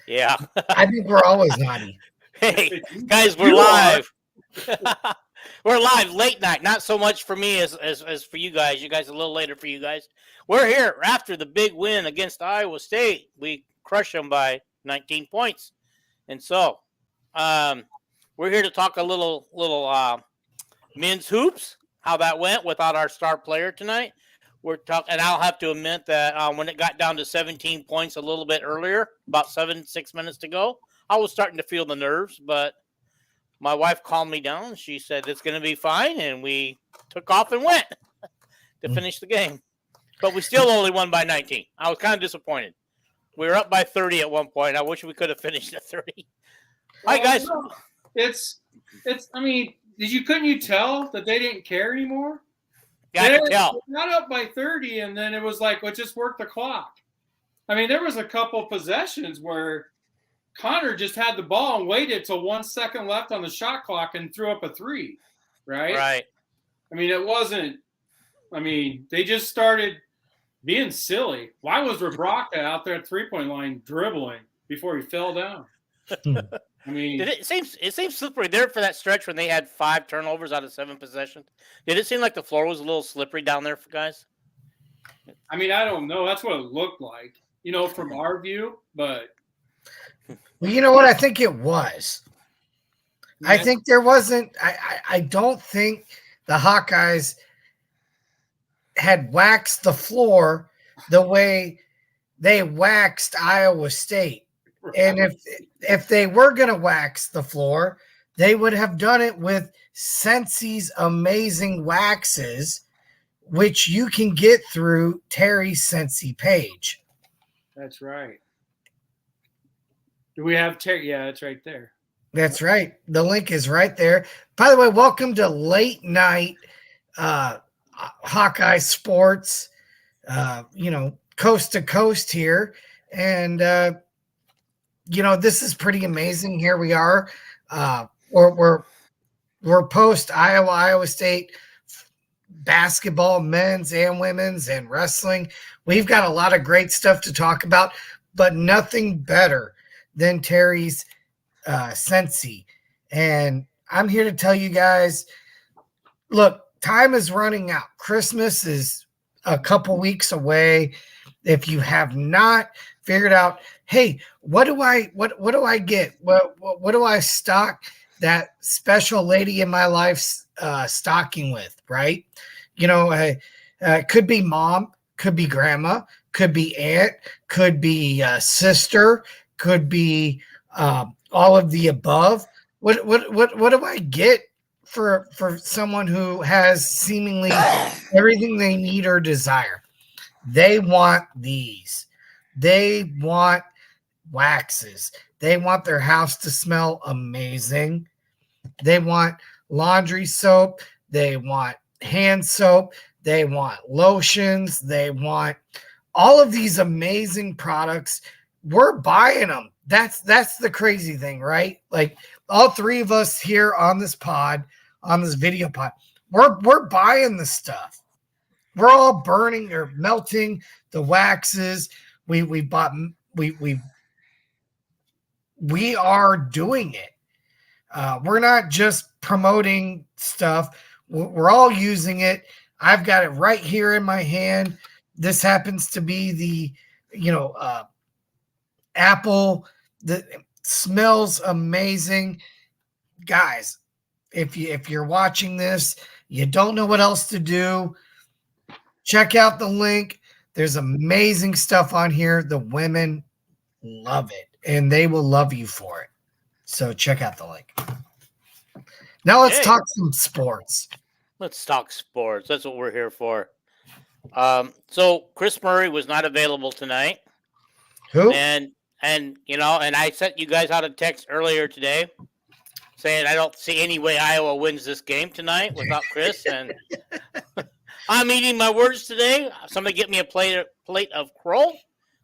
Yeah. I think we're always naughty. Hey, guys, we're live. We're live late night. Not so much for me as for you guys. You guys a little later for you guys. We're here after the big win against Iowa State. We crushed them by 19 points. And so, we're here to talk a little men's hoops, how that went without our star player tonight. We're talking, and I'll have to admit that when it got down to 17 points a little bit earlier, about 6 minutes to go, I was starting to feel the nerves, but my wife calmed me down. She said it's going to be fine, and we took off and went to finish the game. But we still only won by 19. I was kind of disappointed. We were up by 30 at one point. I wish we could have finished at 30. Hi, guys. No, it's. I mean, couldn't you tell that they didn't care anymore? Yeah, I could tell. They got up by 30, and then it was like, well, just work the clock. I mean, there was a couple possessions where Connor just had the ball and waited till 1 second left on the shot clock and threw up a three, right? Right. I mean, it wasn't – I mean, they just started being silly. Why was Rebraka out there at three-point line dribbling before he fell down? I mean, it seems slippery there for that stretch when they had 5 turnovers out of 7 possessions. Did it seem like the floor was a little slippery down there, guys? I mean, I don't know. That's what it looked like, from our view. But well, you know what? I think it was. Yeah. I think there wasn't. I don't think the Hawkeyes had waxed the floor the way they waxed Iowa State. And if they were going to wax the floor, they would have done it with Scentsi's amazing waxes, which you can get through Terry's Scentsy page. That's right. Do we have Terry? Yeah, it's right there. That's right. The link is right there. By the way, welcome to late night Hawkeye Sports, coast to coast here. And, this is pretty amazing. Here we are. We're post Iowa State basketball, men's and women's, and wrestling. We've got a lot of great stuff to talk about, but nothing better than Terry's Scentsy. And I'm here to tell you guys, look, time is running out. Christmas is a couple weeks away. If you have not figured out, hey, what do I get? What do I stock that special lady in my life stocking with, right? Could be mom, could be grandma, could be aunt, could be sister, could be all of the above. What do I get for someone who has seemingly everything they need or desire? They want these. They want waxes. They want their house to smell amazing. They want laundry soap. They want hand soap. They want lotions. They want all of these amazing products. We're buying them. That's the crazy thing, right? Like all three of us here on this pod, on this video pod, we're buying the stuff. We're all burning or melting the waxes. We are doing it. We're not just promoting stuff. We're all using it. I've got it right here in my hand. This happens to be the, apple that smells amazing. Guys, if you're watching this, you don't know what else to do, check out the link. There's amazing stuff on here. The women love it, and they will love you for it. So check out the link. Now let's talk some sports. Let's talk sports. That's what we're here for. So Chris Murray was not available tonight. Who? And I sent you guys out a text earlier today saying I don't see any way Iowa wins this game tonight without Chris. And I'm eating my words today. Somebody get me a plate of crow.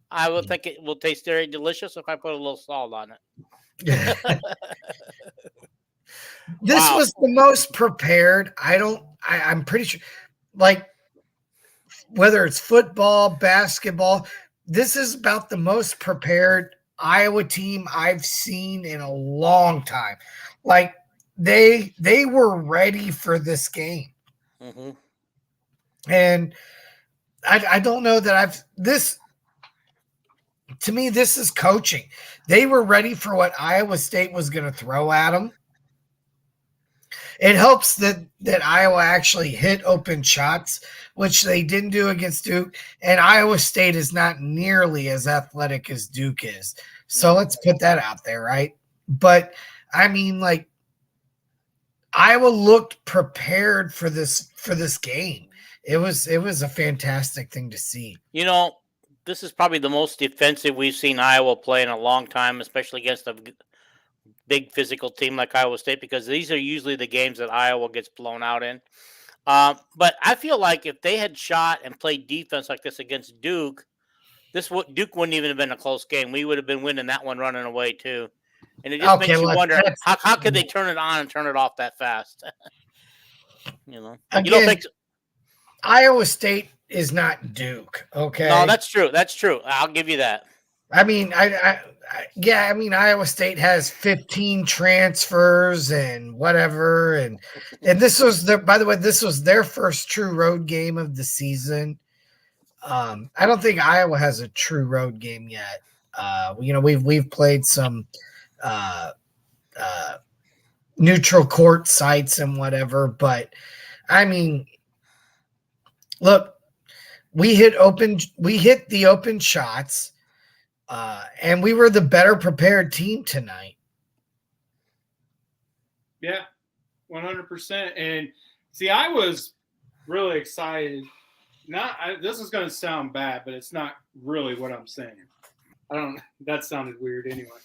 I will think it will taste very delicious if I put a little salt on it. This was the most prepared. I'm pretty sure, like, whether it's football, basketball, this is about the most prepared Iowa team I've seen in a long time. Like they were ready for this game. Mm-hmm. And I don't know that to me, this is coaching. They were ready for what Iowa State was going to throw at them. It helps that Iowa actually hit open shots, which they didn't do against Duke. And Iowa State is not nearly as athletic as Duke is. So let's put that out there, right? But I mean, like, Iowa looked prepared for this game. It was a fantastic thing to see. You know, this is probably the most defensive we've seen Iowa play in a long time, especially against a big physical team like Iowa State, because these are usually the games that Iowa gets blown out in. But I feel like if they had shot and played defense like this against Duke, Duke wouldn't even have been a close game. We would have been winning that one running away too. And it just makes you wonder how could they turn it on and turn it off that fast? You know, again, you don't think Iowa State is not Duke. Okay, no, that's true. That's true. I'll give you that. I mean, I mean, Iowa State has 15 transfers and whatever, and this was by the way, this was their first true road game of the season. I don't think Iowa has a true road game yet. You know, we've played some neutral court sites and whatever, but I mean, look, we hit the open shots. And we were the better prepared team tonight. Yeah, 100%. And see, I was really excited. This is going to sound bad, but it's not really what I'm saying. That sounded weird anyway.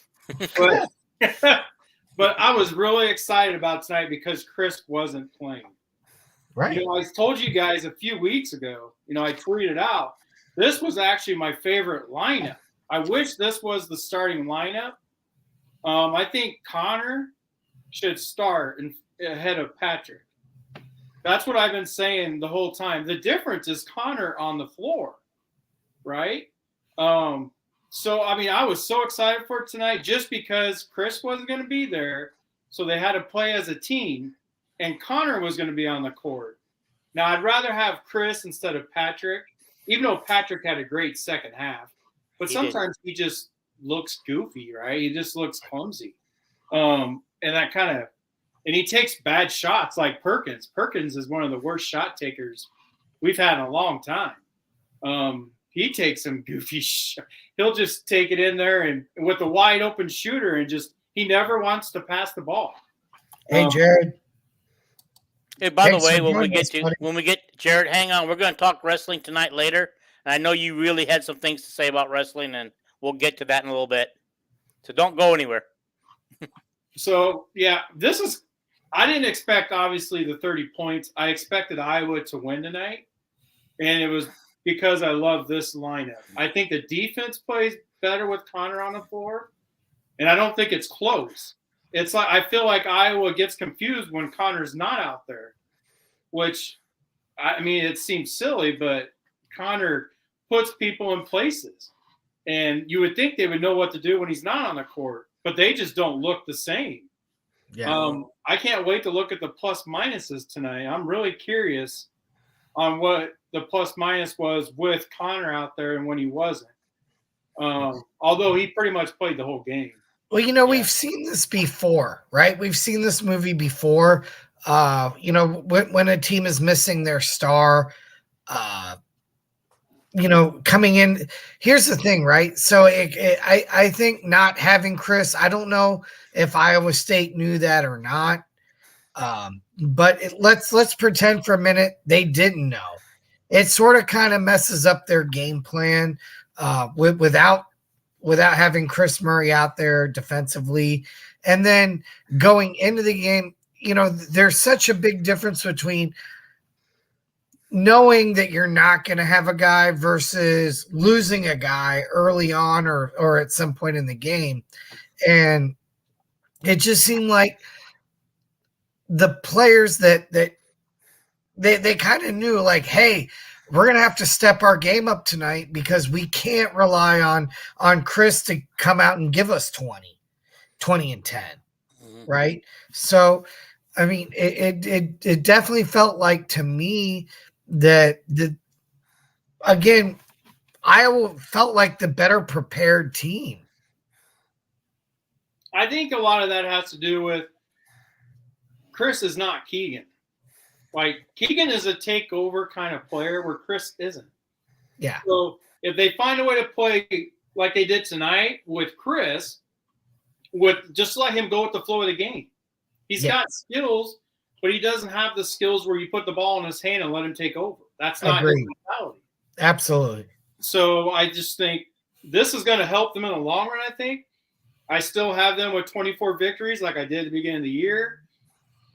But I was really excited about tonight because Chris wasn't playing. Right. You know, I told you guys a few weeks ago, you know, I tweeted out, this was actually my favorite lineup. I wish this was the starting lineup. I think Connor should start ahead of Patrick. That's what I've been saying the whole time. The difference is Connor on the floor, right? So, I mean, I was so excited for it tonight just because Chris wasn't going to be there. So they had to play as a team, and Connor was going to be on the court. Now, I'd rather have Chris instead of Patrick, even though Patrick had a great second half. But sometimes he just looks goofy, right? He just looks clumsy. And he takes bad shots like Perkins. Perkins is one of the worst shot takers we've had in a long time. He takes some goofy shots. He'll just take it in there and with a wide open shooter and he never wants to pass the ball. Hey, Jared. Hey, by the way, when we get Jared, hang on. We're going to talk wrestling tonight later. And I know you really had some things to say about wrestling, and we'll get to that in a little bit. So don't go anywhere. So, yeah, I didn't expect, obviously, the 30 points. I expected Iowa to win tonight, and it was because I love this lineup. I think the defense plays better with Connor on the floor, and I don't think it's close. It's like I feel like Iowa gets confused when Connor's not out there, which, I mean, it seems silly, but Connor puts people in places, and you would think they would know what to do when he's not on the court, but they just don't look the same. Yeah. I can't wait to look at the plus minuses tonight. I'm really curious on what the plus minus was with Connor out there and when he wasn't. Although he pretty much played the whole game. Well, you know, we've seen this before, right? We've seen this movie before. You know, when a team is missing their star, you know, coming in. Here's the thing, right? So I think not having Chris, I don't know if Iowa State knew that or not. But let's pretend for a minute they didn't know. It sort of kind of messes up their game plan without having Chris Murray out there defensively. And then going into the game, you know, there's such a big difference between knowing that you're not going to have a guy versus losing a guy early on or at some point in the game. And it just seemed like the players that they kind of knew, like, hey, we're going to have to step our game up tonight because we can't rely on Chris to come out and give us 20 and 10. Mm-hmm. Right. So, I mean, it definitely felt like to me that again, Iowa felt like the better prepared team. I think a lot of that has to do with Chris is not Keegan. Like, Keegan is a takeover kind of player where Chris isn't. Yeah. So if they find a way to play like they did tonight with Chris, just let him go with the flow of the game. He's got skills, but he doesn't have the skills where you put the ball in his hand and let him take over. That's not his mentality. Absolutely. So I just think this is going to help them in the long run, I think. I still have them with 24 victories like I did at the beginning of the year.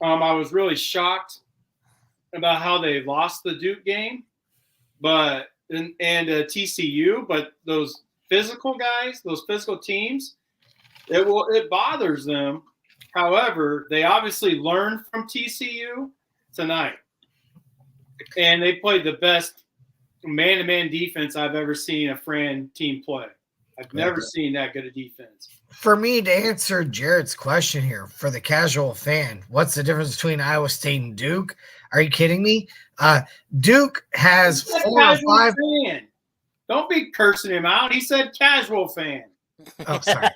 I was really shocked about how they lost the Duke game, and TCU, but those physical guys, those physical teams, it bothers them. However, they obviously learned from TCU tonight, and they played the best man-to-man defense I've ever seen a Fran team play. I've never seen that good a defense. For me to answer Jared's question here, for the casual fan, what's the difference between Iowa State and Duke? Are you kidding me? Duke has 4 or 5. Fan. Don't be cursing him out. He said casual fan. Oh, sorry.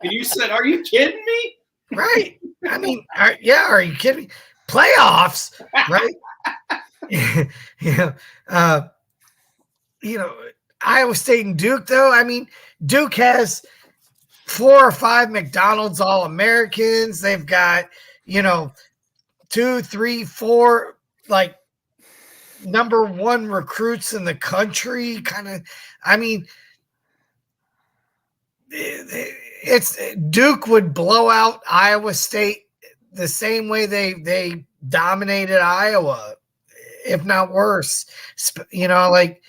And you said, are you kidding me? Right. I mean, are you kidding me? Playoffs, right? Iowa State and Duke, though, I mean, Duke has 4 or 5 McDonald's All-Americans. They've got, 2, 3, 4, like, number 1 recruits in the country. Kind of, I mean, Duke would blow out Iowa State the same way they dominated Iowa, if not worse. Like,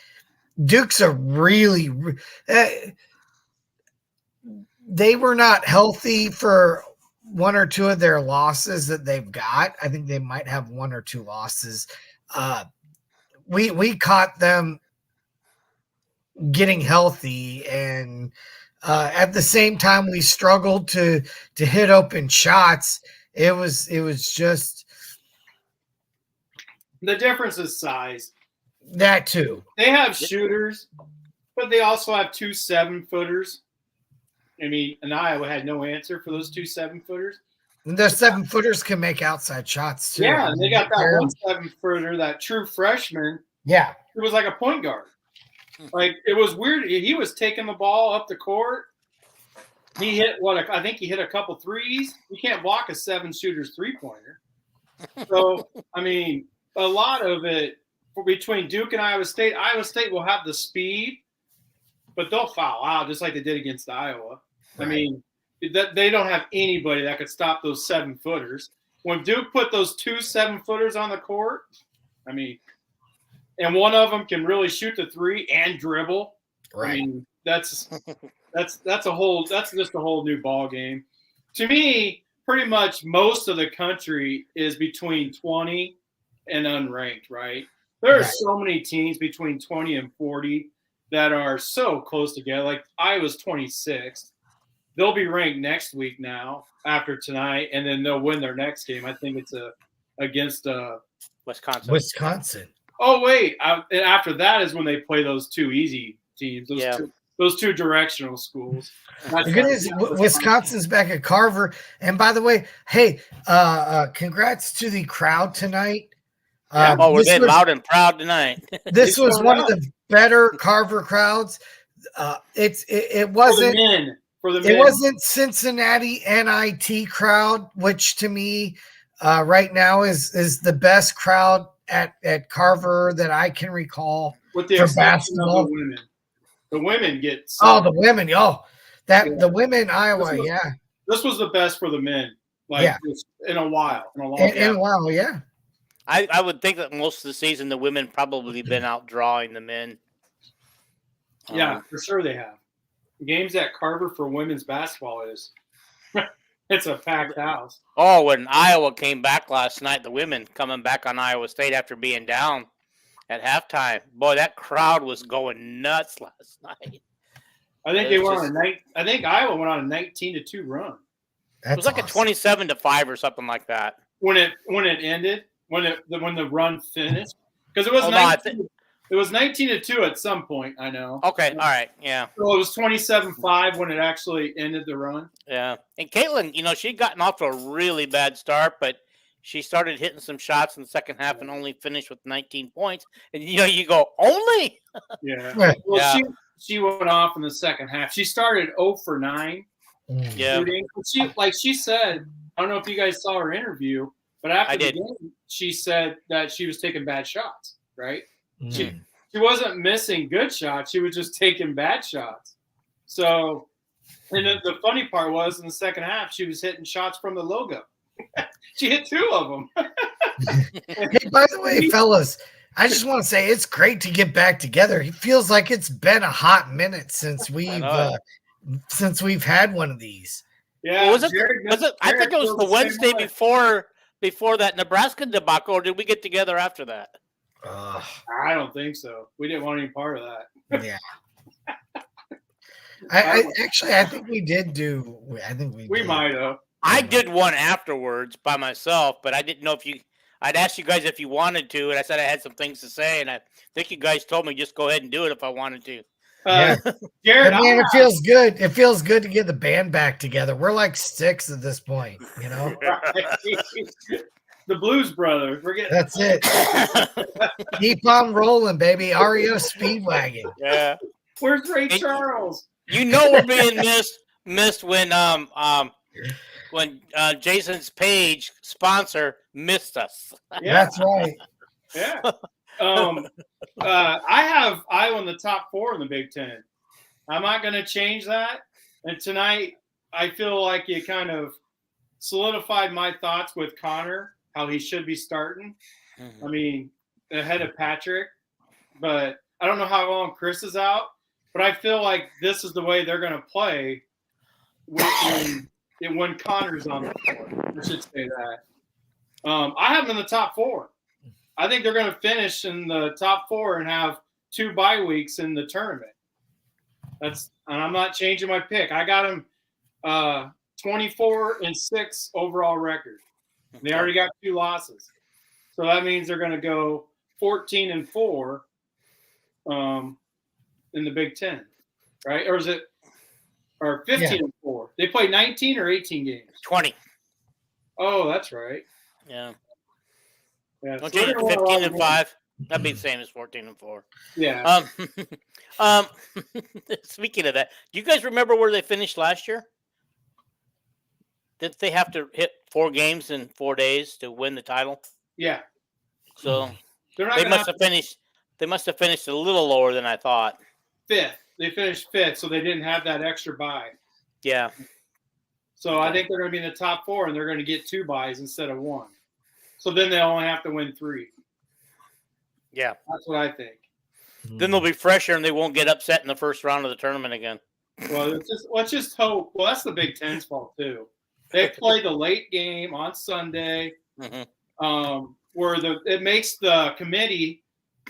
Duke's a really they were not healthy for 1 or 2 of their losses that they've got. I think they might have 1 or 2 losses. We caught them getting healthy, and at the same time we struggled to hit open shots. It was just the difference is size. That too. They have shooters, but they also have 2 7-footers. I mean, and Iowa had no answer for those 2 7-footers. And those 7-footers can make outside shots too. Yeah, and they got that 1 7-footer, that true freshman. Yeah, it was like a point guard. Like, it was weird. He was taking the ball up the court. He hit I think he hit a couple threes. You can't block a 7-shooter's 3-pointer. So, I mean, a lot of it between Duke and Iowa State will have the speed, but they'll foul out just like they did against Iowa. Right. I mean, they don't have anybody that could stop those 7-footers. When Duke put those 2 7-footers on the court, I mean, and one of them can really shoot the 3 and dribble. Right. I mean, that's just a whole new ball game. To me, pretty much most of the country is between 20 and unranked, right? There are so many teams between 20 and 40 that are so close together. Like, Iowa's 26th. They'll be ranked next week now after tonight, and then they'll win their next game. I think it's against Wisconsin. Oh, wait. And after that is when they play those 2 easy teams, those two directional schools. Wisconsin's back at Carver. And by the way, hey, congrats to the crowd tonight. We're getting loud and proud tonight. This was one of the better Carver crowds. It wasn't for the men. It wasn't Cincinnati NIT crowd, which to me right now is the best crowd at Carver that I can recall. With the exception of the women. The women get the women, the women Iowa, This was the best for the men, in a while. In a while, yeah. I would think that most of the season the women probably been out drawing the men. Yeah, for sure they have. Games at Carver for women's basketball it's a packed house. Oh, when Iowa came back last night, the women coming back on Iowa State after being down at halftime. Boy, that crowd was going nuts last night. I think they went on I think Iowa went on a 19-2 run. It was like a 27-5 or something like that. When it ended, when the run finished, because it was 19, it was 19-2 at some point. I know. Okay, all right, yeah. So it was 27-5 when it actually ended the run. Yeah, and Caitlin, she'd gotten off to a really bad start, but she started hitting some shots in the second half and only finished with 19 points. And you go only. Yeah. Well, yeah. She went off in the second half. She started 0 for 9. Yeah. Shooting. She said, I don't know if you guys saw her interview, but after the game, she said that she was taking bad shots, right? She wasn't missing good shots. She was just taking bad shots. So, and the funny part was in the second half, she was hitting shots from the logo. She hit 2 of them. Hey, by the way, fellas, I just want to say it's great to get back together. It feels like it's been a hot minute since we've had one of these. Yeah, well, was it? I think it was the Wednesday before that Nebraska debacle, or did we get together after that? I don't think so. We didn't want any part of that. Yeah. I think we did do. We might have. I did one afterwards by myself, but I didn't know if you. I'd asked you guys if you wanted to, and I said I had some things to say, and I think you guys told me just go ahead and do it if I wanted to. Yeah, Jared, it feels good. It feels good to get the band back together. We're like 6 at this point, The Blues Brothers. We're getting. That's it. Keep on rolling, baby. REO Speedwagon. Yeah. Where's Ray Charles? We're being missed when Jason's Page sponsor missed us. Yeah. That's right. Yeah. I have Iowa in the top 4 in the Big Ten. I'm not going to change that. And tonight, I feel like you kind of solidified my thoughts with Connor, how he should be starting. I mean, ahead of Patrick. But I don't know how long Chris is out. But I feel like this is the way they're going to play when Connor's on the floor. I should say that. I have them in the top 4. I think they're going to finish in the top 4 and have 2 bye weeks in the tournament. And I'm not changing my pick. I got them 24-6 overall record. They already got 2 losses, so that means they're going to go 14-4 in the Big Ten, right? Or is it 15-4? They play 19 or 18 games. 20. Oh, that's right. Yeah. Yeah, don't change it to 15-5. That'd be the same as 14-4. Yeah. Speaking of that, do you guys remember where they finished last year? Did they have to hit 4 games in 4 days to win the title? Yeah. So they must have finished. They must have finished a little lower than I thought. 5th. They finished 5th, so they didn't have that extra bye. Yeah. So I think they're going to be in the top 4, and they're going to get 2 byes instead of 1. So then they only have to win 3. Yeah. That's what I think. Then they'll be fresher and they won't get upset in the first round of the tournament again. Well, let's just hope. Well, that's the Big Ten's fault, too. They play the late game on Sunday where it makes the committee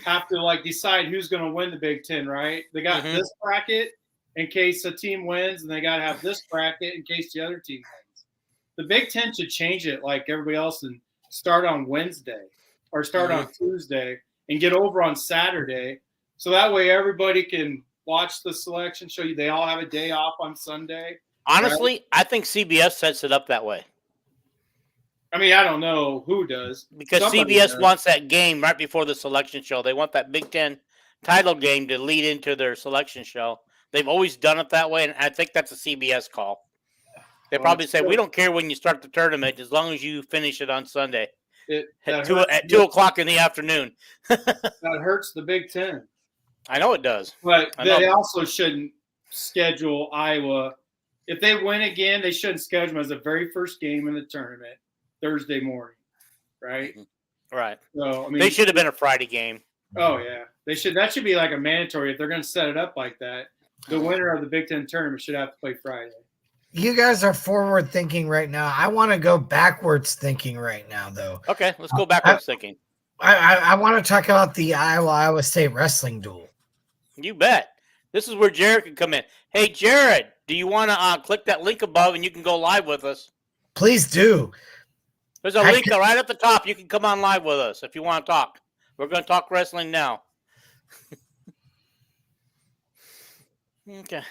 have to, decide who's going to win the Big Ten, right? They got this bracket in case a team wins, and they got to have this bracket in case the other team wins. The Big Ten should change it like everybody else and start on Wednesday or start on Tuesday and get over on Saturday. So that way everybody can watch the selection show. They all have a day off on Sunday. Honestly, right? I think CBS sets it up that way. I mean, I don't know who does. Because CBS wants that game right before the selection show. They want that Big Ten title game to lead into their selection show. They've always done it that way, and I think that's a CBS call. They probably say, we don't care when you start the tournament as long as you finish it on Sunday at 2 o'clock in the afternoon. That hurts the Big Ten. I know it does. But they also shouldn't schedule Iowa. If they win again, they shouldn't schedule them as the very first game in the tournament Thursday morning, right? Right. So, I mean, they should have been a Friday game. Oh, yeah. They should. That should be like a mandatory. If they're going to set it up like that, the winner of the Big Ten tournament should have to play Friday. You guys are forward thinking right now. I want to go backwards thinking right now, though. Okay, let's go backwards thinking. I want to talk about the Iowa State wrestling duel. You bet. This is where Jared can come in. Hey, Jared, do you want to click that link above and you can go live with us? Please do. There's a link right at the top. You can come on live with us if you want to talk. We're going to talk wrestling now. Okay.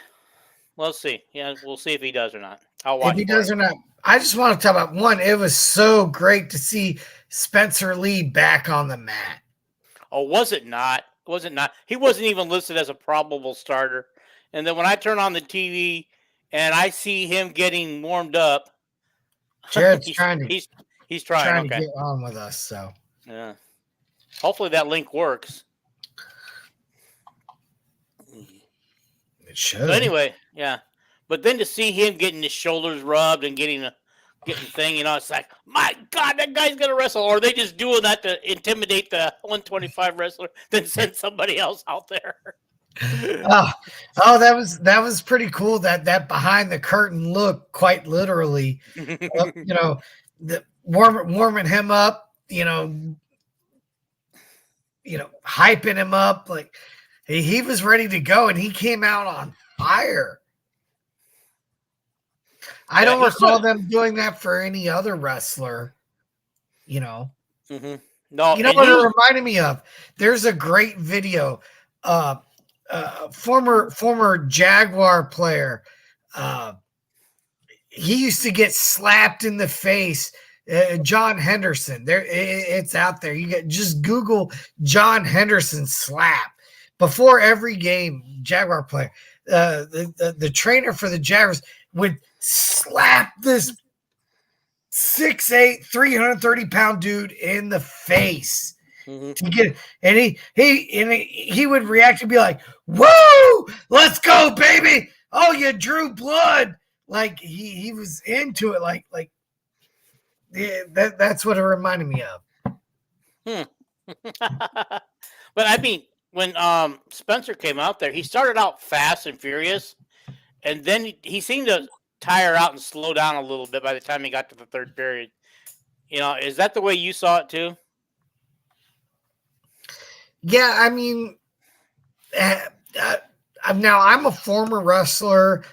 We'll see. Yeah, we'll see if he does or not. I'll watch. If he does or not, I just want to talk about one. It was so great to see Spencer Lee back on the mat. Oh, was it not? Was it not? He wasn't even listed as a probable starter. And then when I turn on the TV and I see him getting warmed up, Jared's he's trying trying. to get on with us. So yeah, hopefully that link works. It should. So anyway, yeah. But then to see him getting his shoulders rubbed and getting thing, it's like, my God, that guy's gonna wrestle. Or are they just doing that to intimidate the 125 wrestler, then send somebody else out there? That was pretty cool. That behind the curtain look, quite literally, warming him up, hyping him up, like he was ready to go, and he came out on fire. I don't recall them doing that for any other wrestler, Mm-hmm. No, you know what it reminded me of? There's a great video. Former Jaguar player. He used to get slapped in the face. John Henderson. It's out there. You just Google John Henderson slap before every game. Jaguar player. The trainer for the Jaguars would slap this 6'8", 330-pound dude in the face. To get it. And he would react and be like, "Woo, let's go, baby! Oh, you drew blood!" Like he was into it. Like that's what it reminded me of. But I mean, when Spencer came out there, he started out fast and furious, and then he seemed to tire out and slow down a little bit by the time he got to the third period. Is that the way you saw it too? Yeah, I mean, now I'm a former wrestler,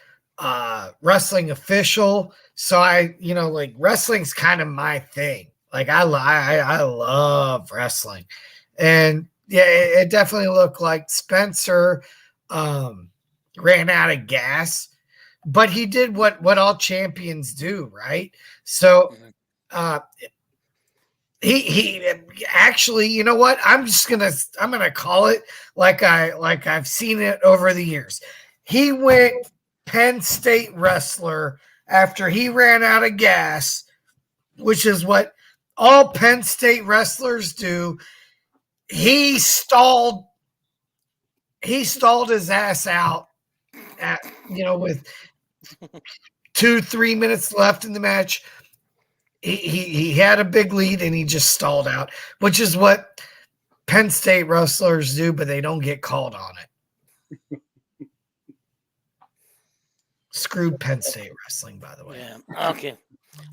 wrestling official, so like wrestling's kind of my thing. Like I love wrestling, and yeah, it definitely looked like Spencer ran out of gas, but he did what all champions do, right? So, He actually, you know what? I'm gonna call it like I've seen it over the years. He went Penn State wrestler after he ran out of gas, which is what all Penn State wrestlers do. He stalled his ass out at, with 2-3 minutes left in the match. He had a big lead and he just stalled out, which is what Penn State wrestlers do, but they don't get called on it. Screwed Penn State wrestling, by the way. Yeah. Okay.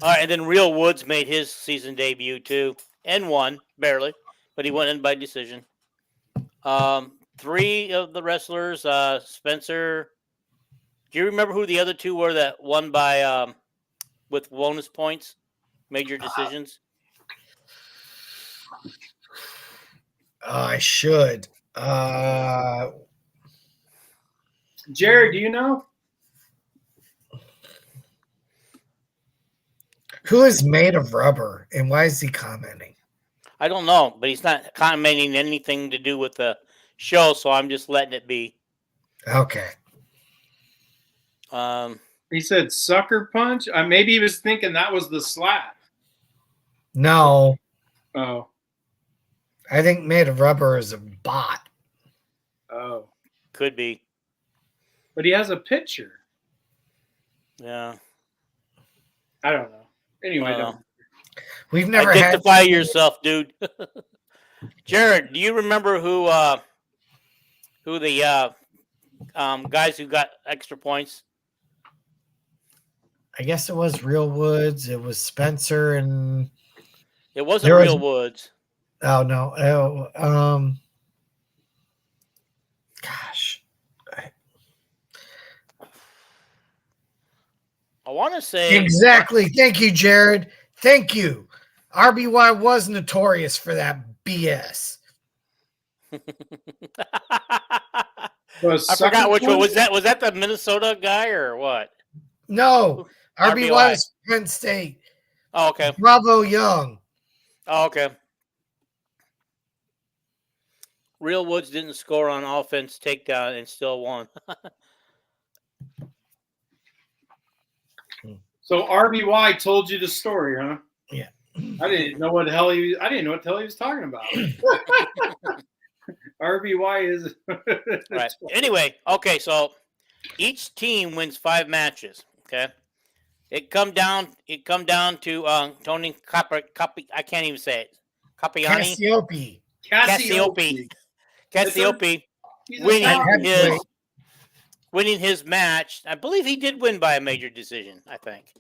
All right. And then Real Woods made his season debut too and won barely, but he went in by decision. 3 of the wrestlers, Spencer. Do you remember who the other 2 were that won by with bonus points? Major decisions? I should. Jared, do you know? Who is made of rubber, and why is he commenting? I don't know, but he's not commenting anything to do with the show, so I'm just letting it be. Okay. He said sucker punch. Maybe he was thinking that was the slap. No. Oh. I think made of rubber is a bot. Oh. Could be. But he has a picture. Yeah. I don't know. Anyway, we've never identify yourself, dude. Jared, do you remember who the guys who got extra points? I guess it was Real Woods. It was Spencer, and it wasn't Real Woods. Oh no. Gosh. I want to say Exactly. Thank you, Jared. Thank you. RBY was notorious for that BS. I forgot which one was that. Was that the Minnesota guy or what? No, RBY RBY. was Penn State. Oh, okay. Bravo Young. Oh, okay. Real Woods didn't score on offense takedown and still won. So RBY told you the story, huh? Yeah. I didn't know what the hell he was talking about. RBY is Right. Anyway, okay, so each team wins 5 matches. Okay. It come down to Tony I can't even say it. Capiani. Cassiope winning his match. I believe he did win by a major decision, I think.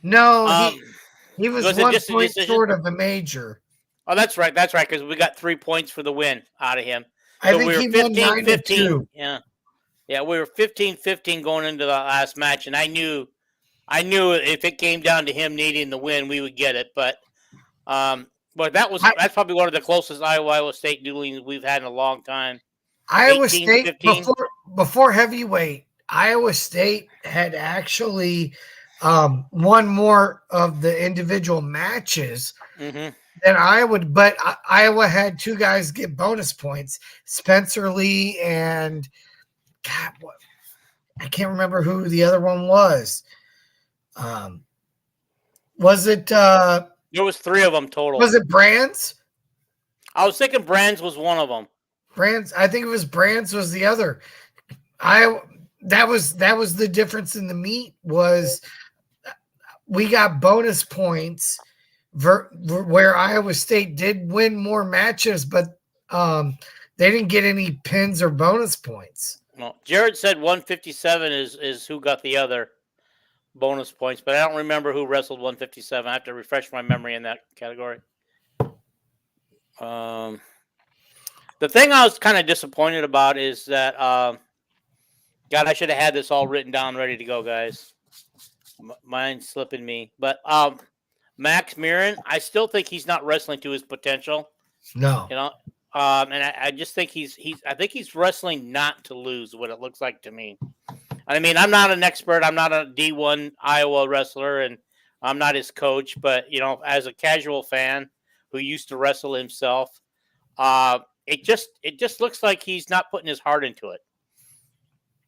No, he was 1 point decision? short of the major. Oh, that's right, because we got 3 points for the win out of him. I think we were 15-15. Yeah, we were 15-15 going into the last match, and I knew if it came down to him needing the win, we would get it. But that's probably one of the closest Iowa State duelings we've had in a long time. Iowa State before heavyweight, Iowa State had actually won more of the individual matches than Iowa, but Iowa had 2 guys get bonus points, Spencer Lee and God, I can't remember who the other one was. Was it? There was 3 of them total. Was it Brands? I was thinking Brands was one of them. Brands, I think it was Brands was the other. That was the difference in the meet was we got bonus points where Iowa State did win more matches, but they didn't get any pins or bonus points. Well, Jared said 157 is who got the other bonus points, but I don't remember who wrestled 157. I have to refresh my memory in that category. The thing I was kind of disappointed about is that, God, I should have had this all written down, ready to go, guys. Mine's slipping me. But Max Mirren, I still think he's not wrestling to his potential. No. You know, and I just think he's wrestling not to lose, what it looks like to me. I mean, I'm not an expert. I'm not a D1 Iowa wrestler, and I'm not his coach. But, you know, as a casual fan who used to wrestle himself, it just looks like he's not putting his heart into it.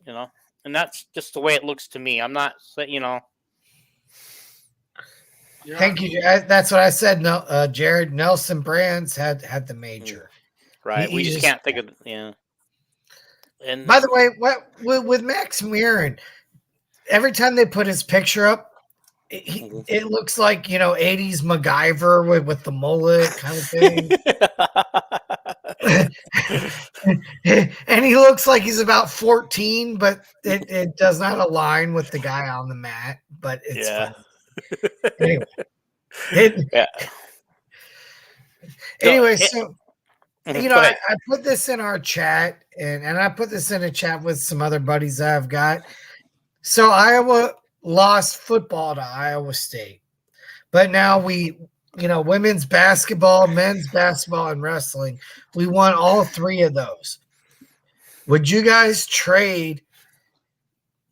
You know, and that's just the way it looks to me. I'm not, you know. Thank you. That's what I said. No, Jared Nelson Brands had the major. Right. We just can't think of, yeah. And by the way, with Max Mirren, every time they put his picture up, it looks like, you know, 80s MacGyver with the mullet kind of thing. And he looks like he's about 14, but it does not align with the guy on the mat. But it's funny. Anyway, so you know, I put this in our chat, and I put this in a chat with some other buddies I've got. So Iowa lost football to Iowa State, but now we, you know, women's basketball, men's basketball, and wrestling, we won all 3 of those. Would you guys trade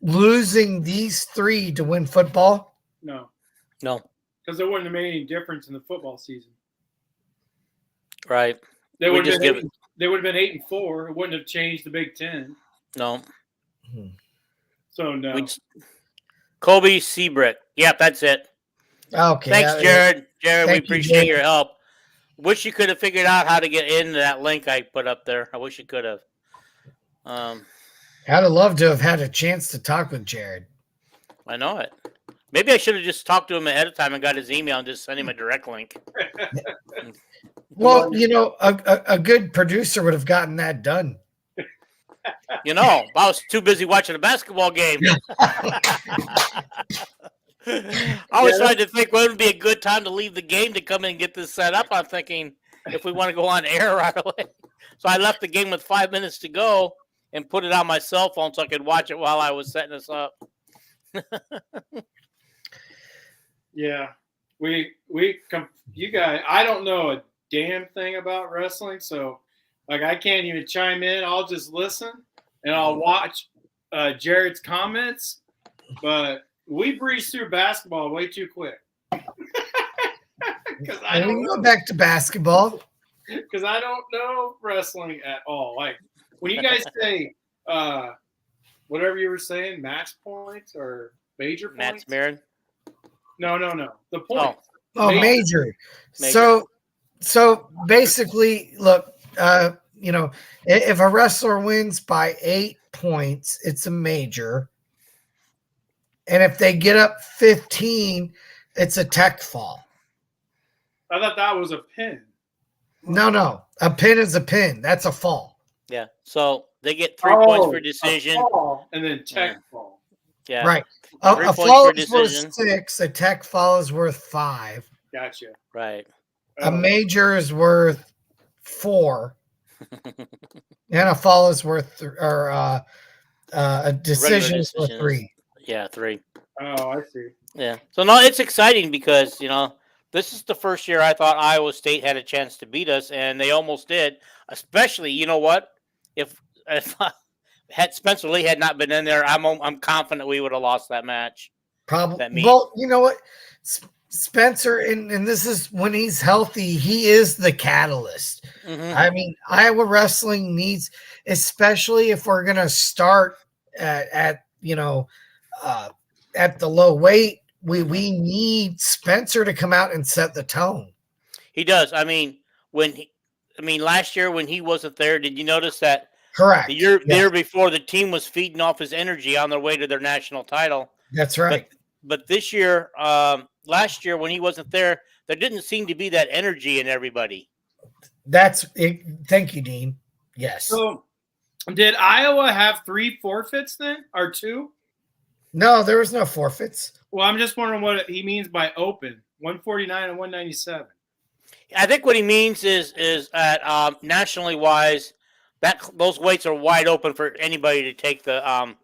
losing these 3 to win football? No, because it wouldn't have made any difference in the football season. Right. They would have been 8-4. It wouldn't have changed the Big Ten. No. So no. Kobe Seabrick. Yep, that's it. Okay. Thanks, Jared. Jared, we appreciate your help. Wish you could have figured out how to get into that link I put up there. I wish you could have. I'd have loved to have had a chance to talk with Jared. I know it. Maybe I should have just talked to him ahead of time and got his email and just sent him a direct link. Well, you know, a good producer would have gotten that done. You know, I was too busy watching a basketball game. I was trying to think what would be a good time to leave the game to come in and get this set up. I'm thinking, if we want to go on air right away. So I left the game with 5 minutes to go and put it on my cell phone so I could watch it while I was setting us up. Yeah, you guys. I don't know a damn thing about wrestling, so like I can't even chime in. I'll just listen and I'll watch Jared's comments. But we breeze through basketball way too quick. Because I And we don't can go back to basketball. because I don't know wrestling at all. Like when you guys say whatever you were saying, match points or major points. Matt's Marin. No. The point. Oh, major. So basically, look, if a wrestler wins by 8 points, it's a major. And if they get up 15, it's a tech fall. I thought that was a pin. No. A pin is a pin. That's a fall. Yeah. So they get 3 points for a decision. fall and then tech fall. Yeah. Right. 3 A points fall for is worth decision. 6. A tech fall is worth 5. Gotcha. Right. A major is worth 4. And a fall is worth, a decision is worth 3. Yeah, 3. Oh, I see. Yeah. So no, it's exciting because this is the first year I thought Iowa State had a chance to beat us, and they almost did. Especially, you know what? If had Spencer Lee had not been in there, I'm confident we would have lost that match. Probably. Well, you know what? Spencer, and this is when he's healthy, he is the catalyst. Mm-hmm. I mean, Iowa wrestling needs, especially if we're gonna start at the low weight, we need Spencer to come out and set the tone. He does. I mean, last year when he wasn't there, did you notice that? Correct. The year before, the team was feeding off his energy on their way to their national title. That's right. But this year, last year when he wasn't there didn't seem to be that energy in everybody. That's it. Thank you, Dean. Yes. So, did Iowa have 3 forfeits then, or 2? No, there was no forfeits. Well, I'm just wondering what he means by open. 149 and 197. I think what he means is at nationally wise, that those weights are wide open for anybody to take the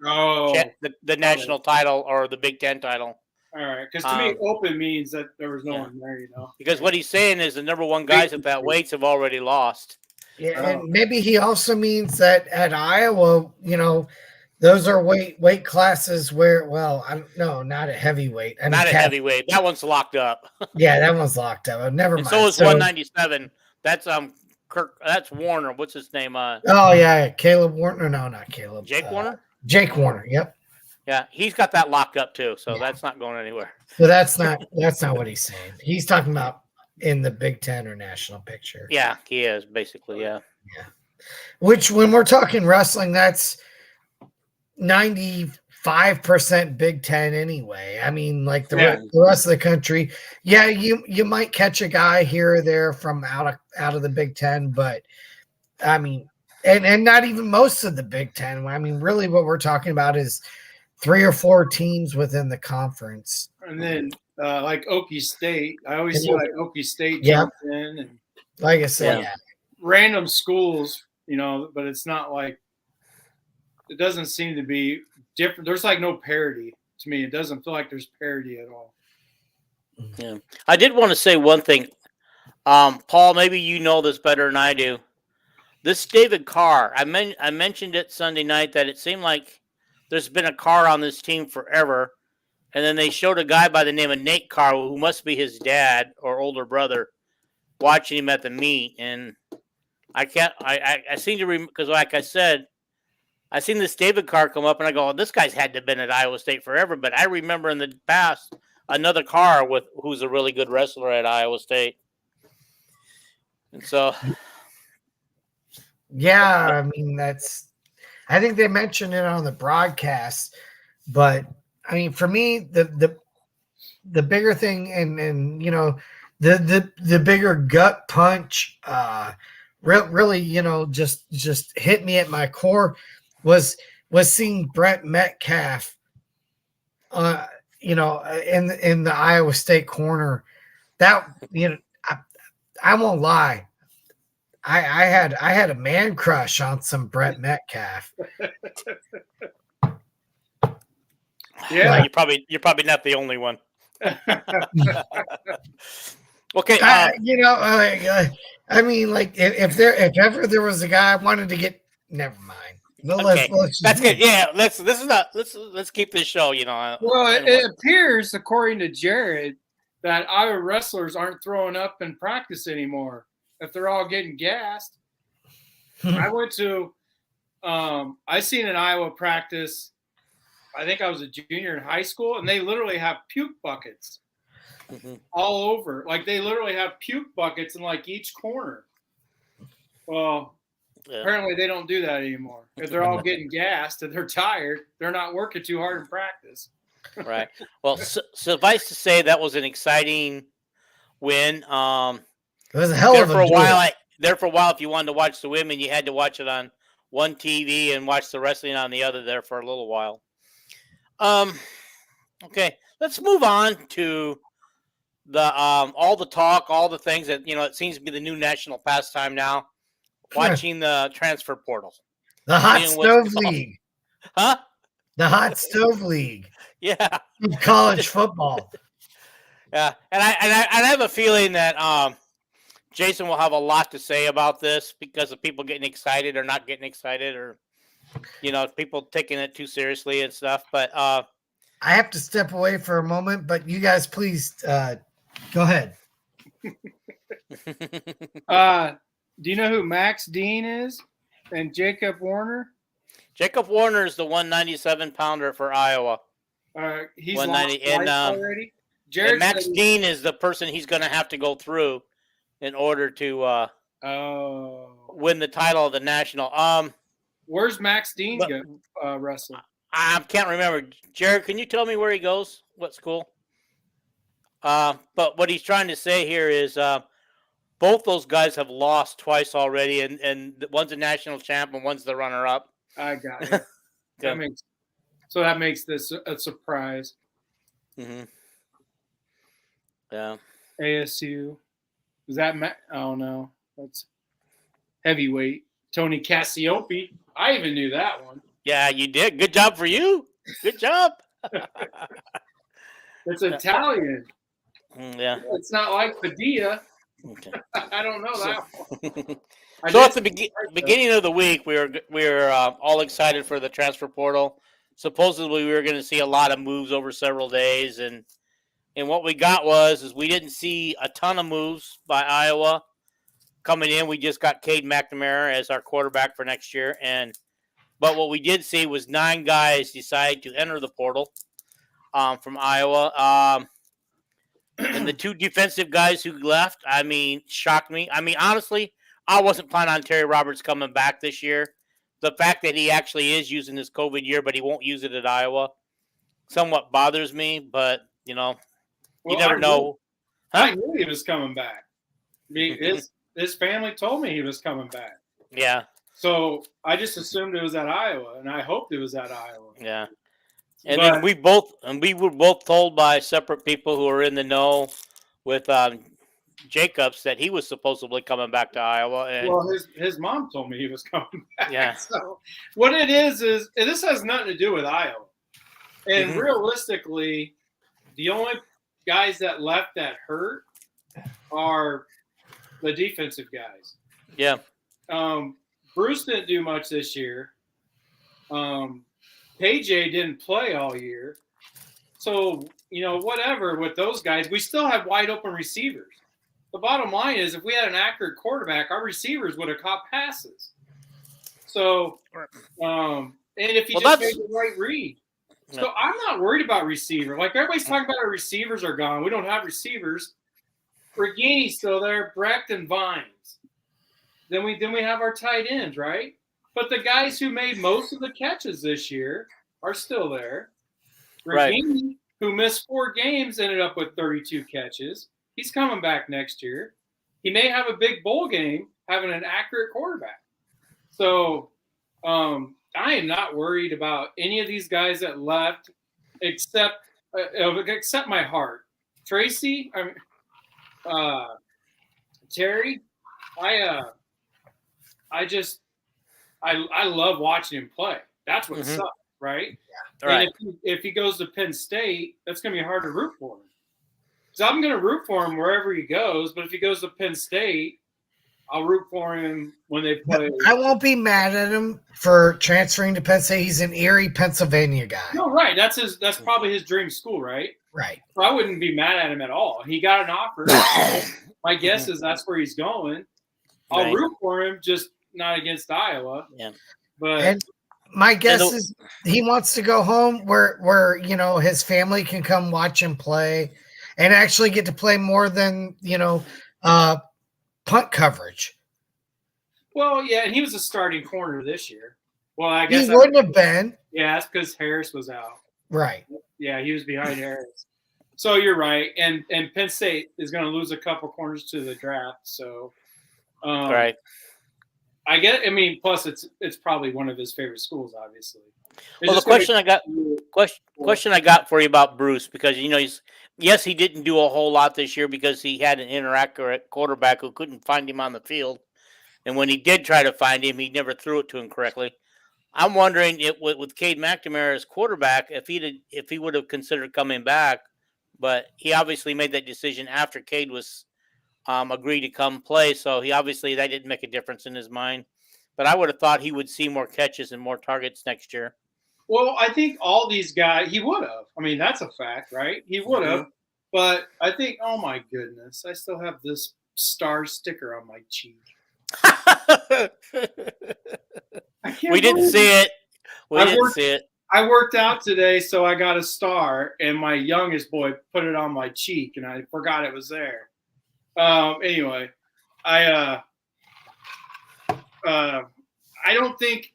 national title or the Big Ten title. All right, because to me, open means that there was no one there, Because what he's saying is the number one guys at that weights have already lost. Yeah, and maybe he also means that at Iowa, those are weight classes where, not a heavyweight. Not a heavyweight. That one's locked up. Yeah, that one's locked up. Never mind. So is 197. That's Kirk. That's Warner. What's his name? Oh yeah, Caleb Warner. No, not Caleb. Jake Warner. Jake Warner. Yep. Yeah, he's got that locked up too. So that's not going anywhere. So that's not what he's saying. He's talking about in the Big Ten or national picture. Yeah, he is basically. Yeah. Yeah. Which, when we're talking wrestling, that's 95% Big Ten anyway. I mean, like the rest of the country, you might catch a guy here or there from out of the Big Ten, but I mean, and not even most of the Big Ten. I mean, really, what we're talking about is 3 or 4 teams within the conference. And then, like Okie State, I always see like Okie State jump in, and like I said, random schools, but it's not like. It doesn't seem to be different. There's like no parity to me. It doesn't feel like there's parity at all. Yeah. I did want to say one thing. Paul, maybe you know this better than I do. This David Carr, I mentioned it Sunday night that it seemed like there's been a Carr on this team forever. And then they showed a guy by the name of Nate Carr, who must be his dad or older brother, watching him at the meet. And I seem to remember, because like I said, I seen this David Carr come up, and I go, this guy's had to have been at Iowa State forever. But I remember in the past another Carr who's a really good wrestler at Iowa State. And so, I mean, I think they mentioned it on the broadcast, but I mean, for me, the bigger thing, and the bigger gut punch, really, just hit me at my core. Was seeing Brent Metcalf, in the Iowa State corner. That I won't lie, I had a man crush on some Brett Metcalf. Yeah. You're probably not the only one. Okay. I mean, like if ever there was a guy I wanted to get, never mind. No, Okay. let's That's good. Yeah. Let's keep this show. Well, it appears, according to Jared, that Iowa wrestlers aren't throwing up in practice anymore. If they're all getting gassed. I went to, I seen an Iowa practice. I think I was a junior in high school, and they literally have puke buckets all over. Like they literally have puke buckets in like each corner. Well, apparently they don't do that anymore. If they're all getting gassed and they're tired, they're not working too hard in practice. Right. Well, suffice to say that was an exciting win. It was a hell of a while. There for a while, if you wanted to watch the women, you had to watch it on one TV and watch the wrestling on the other. There for a little while. Okay, let's move on to the all the talk, all the things that it seems to be the new national pastime now. Watching the transfer portal, the hot stove league, huh? The hot stove league, yeah, college football. Yeah, and I have a feeling that Jason will have a lot to say about this because of people getting excited or not getting excited, or people taking it too seriously and stuff. But I have to step away for a moment. But you guys, please go ahead. Do you know who Max Dean is and Jacob Warner? Jacob Warner is the 197-pounder for Iowa. He's 190 and already. And Max Dean is the person he's going to have to go through in order to win the title of the national. Where's Max Dean wrestling? I can't remember. Jared, can you tell me where he goes? What school? But what he's trying to say here is both those guys have lost twice already, and one's a national champ and one's the runner-up. I got it. That makes this a surprise. Mm-hmm. Yeah. ASU. Is that oh no, that's heavyweight. Tony Cassiope. I even knew that one. Yeah, you did. Good job for you. Good job. It's Italian. Yeah. It's not like Padilla. Okay. I don't know that one. So at the beginning of the week, we were all excited for the transfer portal. Supposedly, we were going to see a lot of moves over several days, and what we got is we didn't see a ton of moves by Iowa coming in. We just got Cade McNamara as our quarterback for next year, but what we did see was 9 guys decide to enter the portal from Iowa. And the 2 defensive guys who left, shocked me. Honestly, I wasn't planning on Terry Roberts coming back this year. The fact that he actually is using this COVID year, but he won't use it at Iowa, somewhat bothers me. But, you never know. I knew he was coming back. His family told me he was coming back. Yeah. So I just assumed it was at Iowa, and I hoped it was at Iowa. Yeah. And then we were both told by separate people who are in the know with Jacobs that he was supposedly coming back to Iowa. And, well, his mom told me he was coming back. Yeah. So what it is this has nothing to do with Iowa. And realistically, the only guys that left that hurt are the defensive guys. Yeah. Bruce didn't do much this year. KJ didn't play all year. So, whatever with those guys, we still have wide open receivers. The bottom line is if we had an accurate quarterback, our receivers would have caught passes. So, and if you just made the right read. So no. I'm not worried about receiver. Like everybody's talking about our receivers are gone. We don't have receivers. Regini's still there, Brecht and Vines. Then we have our tight ends, right? But the guys who made most of the catches this year are still there. Regini, who missed 4 games, ended up with 32 catches. He's coming back next year. He may have a big bowl game having an accurate quarterback. So I am not worried about any of these guys that left except my heart. Tracy, Terry, I love watching him play. That's what sucks, right? Yeah. Right. And if he goes to Penn State, that's going to be hard to root for him. So I'm going to root for him wherever he goes. But if he goes to Penn State, I'll root for him when they play. I won't be mad at him for transferring to Penn State. He's an Erie, Pennsylvania guy. No, right. That's probably his dream school, right? Right. So I wouldn't be mad at him at all. He got an offer. My guess is that's where he's going. I'll root for him, just not against Iowa. Yeah. But my guess is he wants to go home where his family can come watch him play and actually get to play more than punt coverage. Well, yeah, and he was a starting corner this year. Well, I guess he wouldn't have been. Yeah, that's because Harris was out. Right. Yeah, he was behind Harris. So you're right, and Penn State is going to lose a couple corners to the draft. So, right. Plus it's probably one of his favorite schools, obviously. Well, the question I got for you about Bruce, because he didn't do a whole lot this year because he had an inaccurate quarterback who couldn't find him on the field, and when he did try to find him, he never threw it to him correctly. I'm wondering with Cade McNamara as quarterback, if he would have considered coming back, but he obviously made that decision after Cade was agreed to come play, so that didn't make a difference in his mind. But I would have thought he would see more catches and more targets next year. Well, I think all these guys, he would have. I mean, that's a fact, right? He would have. Mm-hmm. But I think, oh my goodness, I still have this star sticker on my cheek. We didn't see it. I worked out today, so I got a star, and my youngest boy put it on my cheek, and I forgot it was there. Anyway, I don't think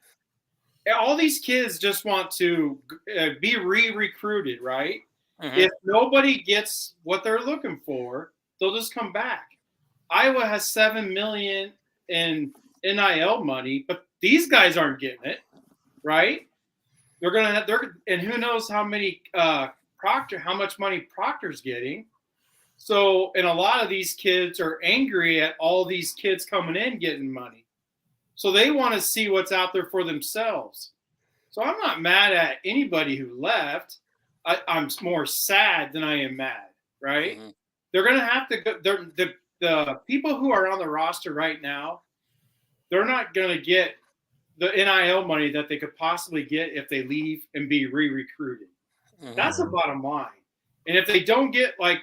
all these kids just want to be re-recruited, right? Mm-hmm. If nobody gets what they're looking for, they'll just come back. Iowa has $7 million in NIL money, but these guys aren't getting it, right? And who knows how much money Proctor's getting. So, and a lot of these kids are angry at all these kids coming in getting money. So they want to see what's out there for themselves. So I'm not mad at anybody who left. I'm more sad than I am mad, right? Mm-hmm. They're going to have to go. The people who are on the roster right now, they're not going to get the NIL money that they could possibly get if they leave and be re-recruited. Mm-hmm. That's the bottom line. And if they don't get like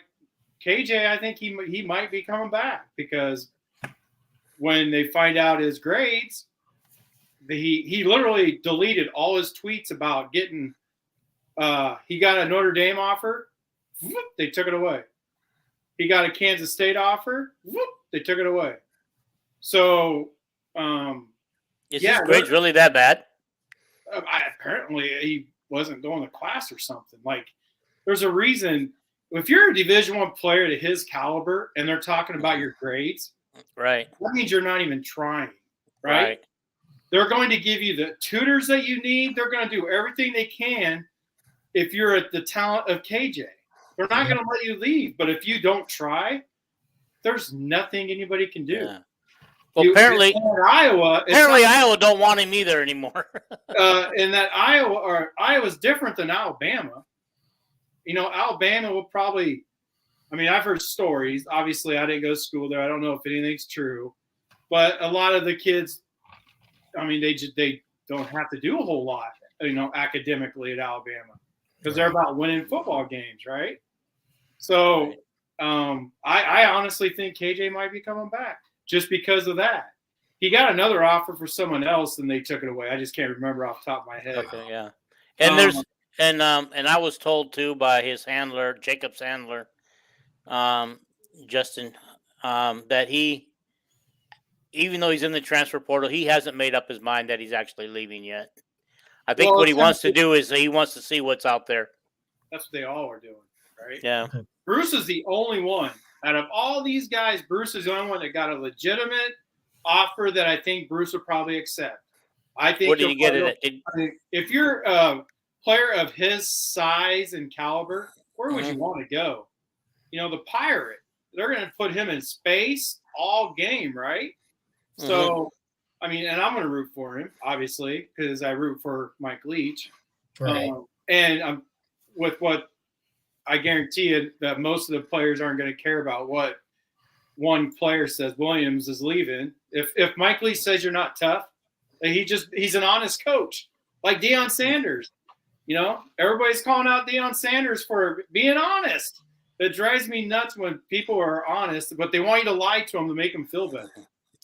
KJ, I think he might be coming back because when they find out his grades, he literally deleted all his tweets about getting he got a Notre Dame offer, whoop, they took it away. He got a Kansas State offer, whoop, they took it away. So is his grades really that bad? Apparently he wasn't going to class or something. Like there's a reason. If you're a Division I player to his caliber and they're talking about your grades, right, that means you're not even trying, right? They're going to give you the tutors that you need. They're going to do everything they can if you're at the talent of KJ. They're not going to let you leave. But if you don't try, there's nothing anybody can do. Yeah. Well, apparently Iowa don't want him either anymore. And that Iowa's different than Alabama. Alabama will probably – I've heard stories. Obviously, I didn't go to school there. I don't know if anything's true. But a lot of the kids, they don't have to do a whole lot, academically at Alabama because they're about winning football games, right? So I honestly think KJ might be coming back just because of that. He got another offer for someone else, and they took it away. I just can't remember off the top of my head. Okay, yeah. And And I was told too by his handler, Jacob's handler, Justin, that he, even though he's in the transfer portal, he hasn't made up his mind that he's actually leaving yet. I think what he wants to do is he wants to see what's out there. That's what they all are doing, right? Yeah. Bruce is the only one out of all these guys. Bruce is the only one that got a legitimate offer that I think Bruce would probably accept. I think. Where did you get it? If you're a player of his size and caliber, where would you want to go? The Pirate. They're going to put him in space all game, right? So I mean, and I'm going to root for him, obviously, because I root for Mike Leach. Right. And with what I guarantee you that most of the players aren't going to care about what one player says. Williams is leaving. If Mike Leach says you're not tough, he's an honest coach, like Deion Sanders. You know, everybody's calling out Deion Sanders for being honest. It drives me nuts when people are honest, but they want you to lie to them to make them feel better.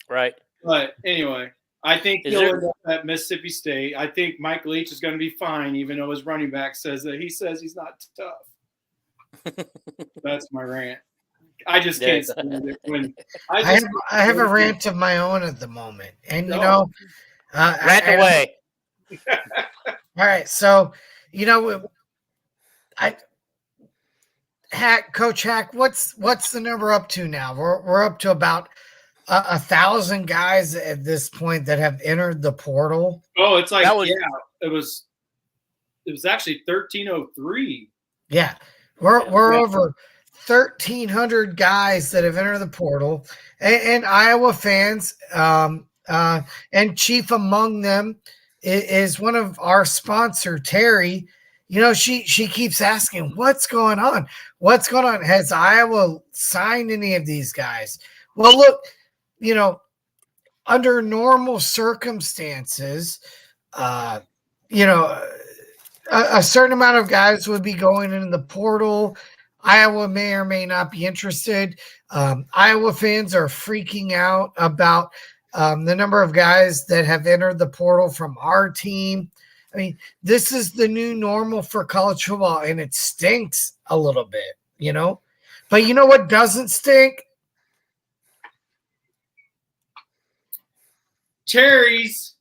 Right. But anyway, I think he'll end up at Mississippi State. I think Mike Leach is going to be fine, even though his running back says he's not tough. That's my rant. I just can't stand it when I have a rant of my own at the moment, and you know, rant away. All right, so Coach Hack, what's the number up to now? We're up to about 1,000 guys at this point that have entered the portal. Oh, it's like it was actually 1,303. Yeah, we're over 1,300 guys that have entered the portal, and Iowa fans, and chief among them is one of our sponsor, Terry. You know, she keeps asking, what's going on? What's going on? Has Iowa signed any of these guys? Well, look, you know, under normal circumstances, you know, a certain amount of guys would be going into the portal. Iowa may or may not be interested. Iowa fans are freaking out about the number of guys that have entered the portal from our team. I mean, this is the new normal for college football, and it stinks a little bit, you know. But you know what doesn't stink? Cherries,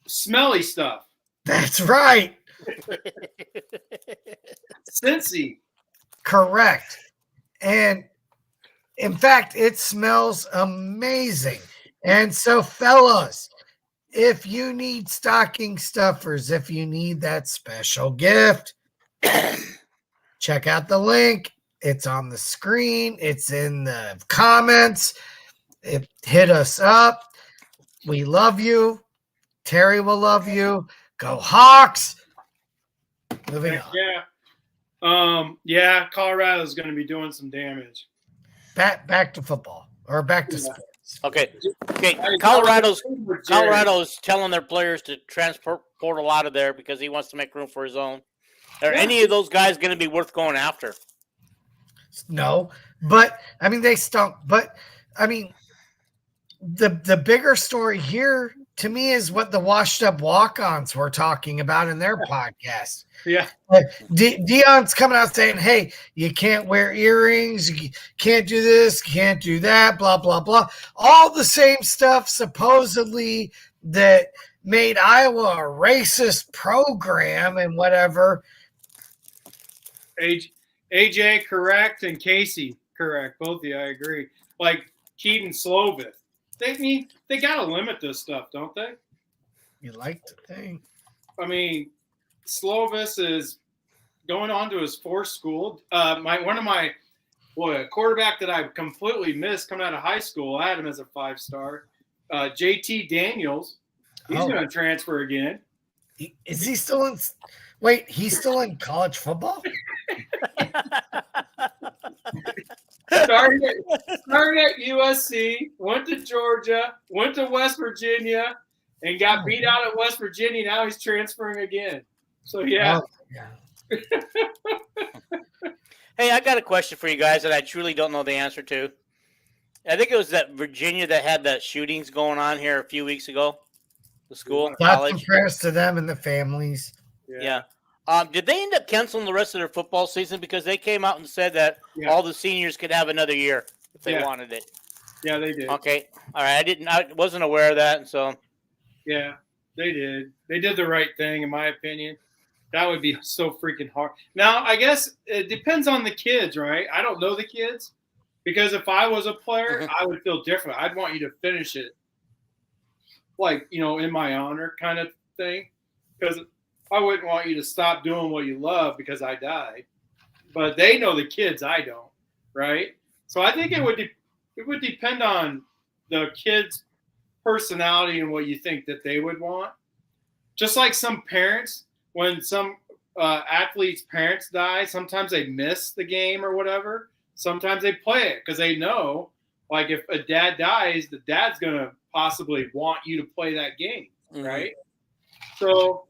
smelly stuff. That's right. Cincy. Correct. And in fact, it smells amazing. And so, fellas, if you need stocking stuffers, if you need that special gift, check out the link. It's on the screen. It's in the comments. Hit us up. We love you. Terry will love you. Go Hawks. Moving on. Yeah, Colorado's going to be doing some damage. Back to football or back to sports. Okay. Colorado's telling their players to transport a lot of there because he wants to make room for his own. Are any of those guys going to be worth going after? No, but I mean they stunk. But I mean the bigger story here to me is what the washed up walk-ons were talking about in their podcast. Yeah. Deion's coming out saying, hey, you can't wear earrings. You can't do this. Can't do that. Blah, blah, blah. All the same stuff supposedly that made Iowa a racist program and whatever. AJ, correct, and Casey, correct. Both of you, I agree. Like Keaton Slovis. They got to limit this stuff, don't they? You like to think. I mean, Slovis is going on to his fourth school. A quarterback that I completely missed coming out of high school. I had him as a 5-star. JT Daniels. He's going to transfer again. Is he still in? Wait, he's still in college football? Started at USC, went to Georgia, went to West Virginia, and got beat out at West Virginia. Now he's transferring again. So, yeah. Hey, I got a question for you guys that I truly don't know the answer to. I think it was that Virginia that had the shootings going on here a few weeks ago. The school, college. Prayers to them and the families. Yeah. Did they end up canceling the rest of their football season because they came out and said that all the seniors could have another year if they wanted it? Yeah, they did. Okay. All right. I wasn't aware of that, so. Yeah, they did. They did the right thing, in my opinion. That would be so freaking hard. Now, I guess it depends on the kids, right? I don't know the kids because if I was a player, I would feel different. I'd want you to finish it, like, you know, in my honor kind of thing, because I wouldn't want you to stop doing what you love because I died. But they know the kids, I don't, right? So I think it would depend on the kids' personality and what you think that they would want. Just like some parents, when some athletes' parents die, sometimes they miss the game or whatever. Sometimes they play it because they know, like, if a dad dies, the dad's going to possibly want you to play that game, right? So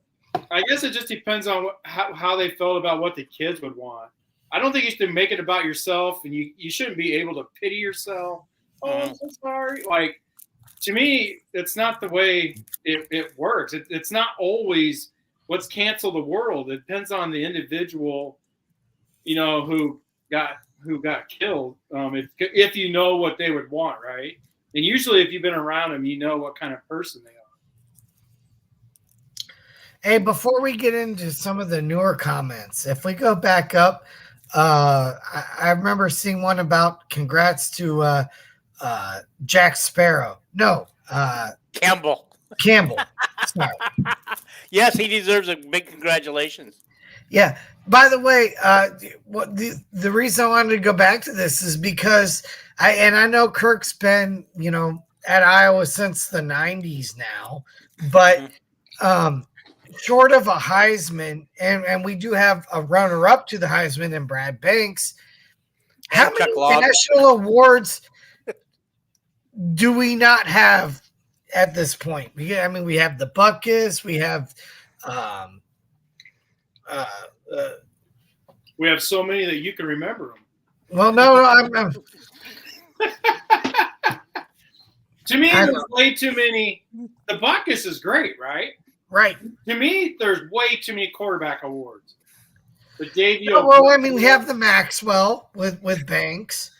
I guess it just depends on how they felt about what the kids would want. I don't think you should make it about yourself, and you shouldn't be able to pity yourself. Oh, I'm so sorry. Like, to me, it's not the way it works. It's not always let's cancel the world. It depends on the individual, who got killed. If you know what they would want, right? And usually, if you've been around them, you know what kind of person they are. Hey, before we get into some of the newer comments, if we go back up, I remember seeing one about congrats to Jack Sparrow. No, Campbell. Sorry. Yes, he deserves a big congratulations. Yeah. By the way, the reason I wanted to go back to this is because I know Kirk's been, at Iowa since the 90s now, but short of a Heisman, and we do have a runner-up to the Heisman in Brad Banks, how many national awards do we not have at this point? We have the Buckus, we have we have so many that you can remember them. Well, no, I'm to me, there's way too many. The Buckus is great, right? Right. To me, there's way too many quarterback awards. The Davey. We have the Maxwell with Banks.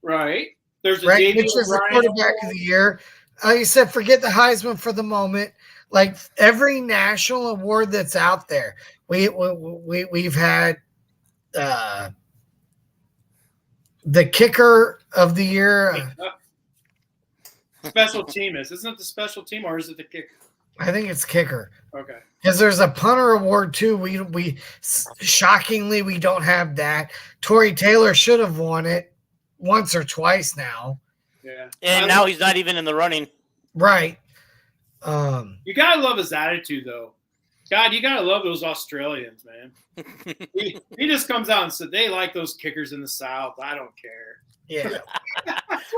Right. There's a Davey, which is the quarterback of the year. You said forget the Heisman for the moment. Like every national award that's out there, we've had the kicker of the year. Special team isn't it the special team or is it the kicker? I think it's kicker. Okay. Because there's a punter award too. We shockingly we don't have that. Torrey Taylor should have won it once or twice now. Yeah. And now he's not even in the running. Right. You gotta love his attitude though. God, you gotta love those Australians, man. he just comes out and said they like those kickers in the South. I don't care. Yeah.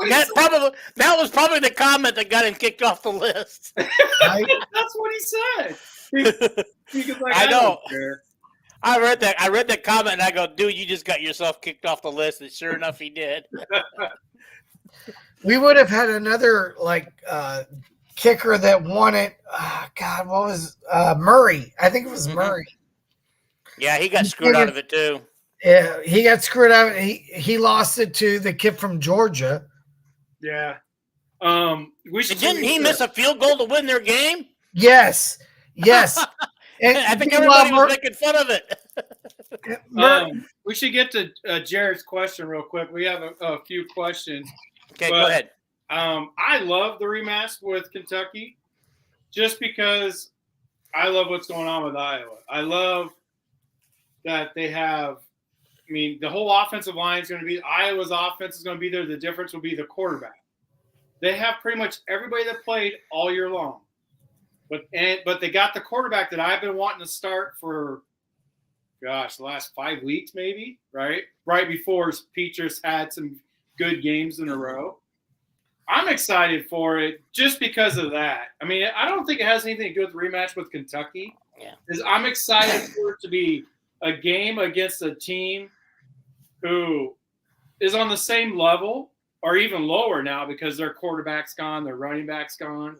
that was probably the comment that got him kicked off the list. Right? That's what he said. He was like, I know. Don't care. I read that comment and I go, dude, you just got yourself kicked off the list. And sure enough, he did. We would have had another kicker that won it. God, what was Murray? I think it was Murray. Yeah, he got screwed out of it too. Yeah, he got screwed out. He lost it to the kid from Georgia. Yeah. Didn't he miss a field goal to win their game? Yes. And I think everybody was making fun of it. We should get to Jared's question real quick. We have a few questions. Okay, go ahead. I love the rematch with Kentucky just because I love what's going on with Iowa. I love that they have – the whole offensive line is going to be – Iowa's offense is going to be there. The difference will be the quarterback. They have pretty much everybody that played all year long. But they got the quarterback that I've been wanting to start for, the last 5 weeks maybe, right? Right before Petrus had some good games in a row. I'm excited for it just because of that. I don't think it has anything to do with the rematch with Kentucky. Yeah. I'm excited for it to be a game against a team who is on the same level or even lower now because their quarterback's gone, their running back's gone.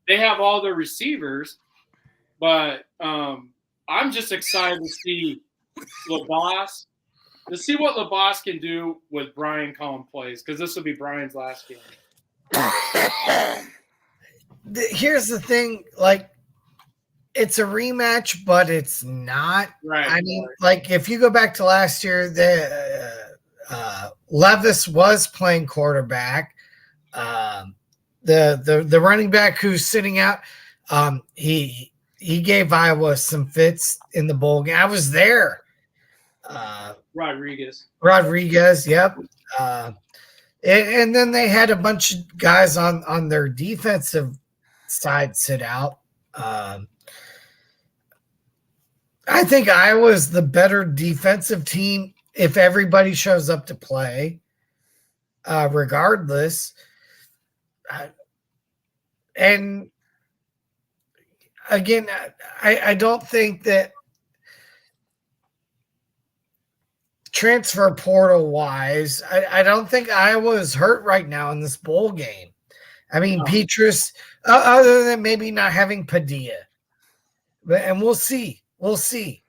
They have all their receivers, but I'm just excited to see LaBoss, to see what LaBoss can do with Brian calling plays because this will be Brian's last game. Here's the thing, it's a rematch, but it's not. Right. If you go back to last year, Levis was playing quarterback. The running back who's sitting out, he gave Iowa some fits in the bowl game. I was there. Rodriguez, yep. And then they had a bunch of guys on their defensive side sit out. I think Iowa's the better defensive team if everybody shows up to play, regardless. And again, I don't think that transfer portal wise, I don't think Iowa is hurt right now in this bowl game. I mean, Petrus, other than maybe not having Padilla, and we'll see. We'll see.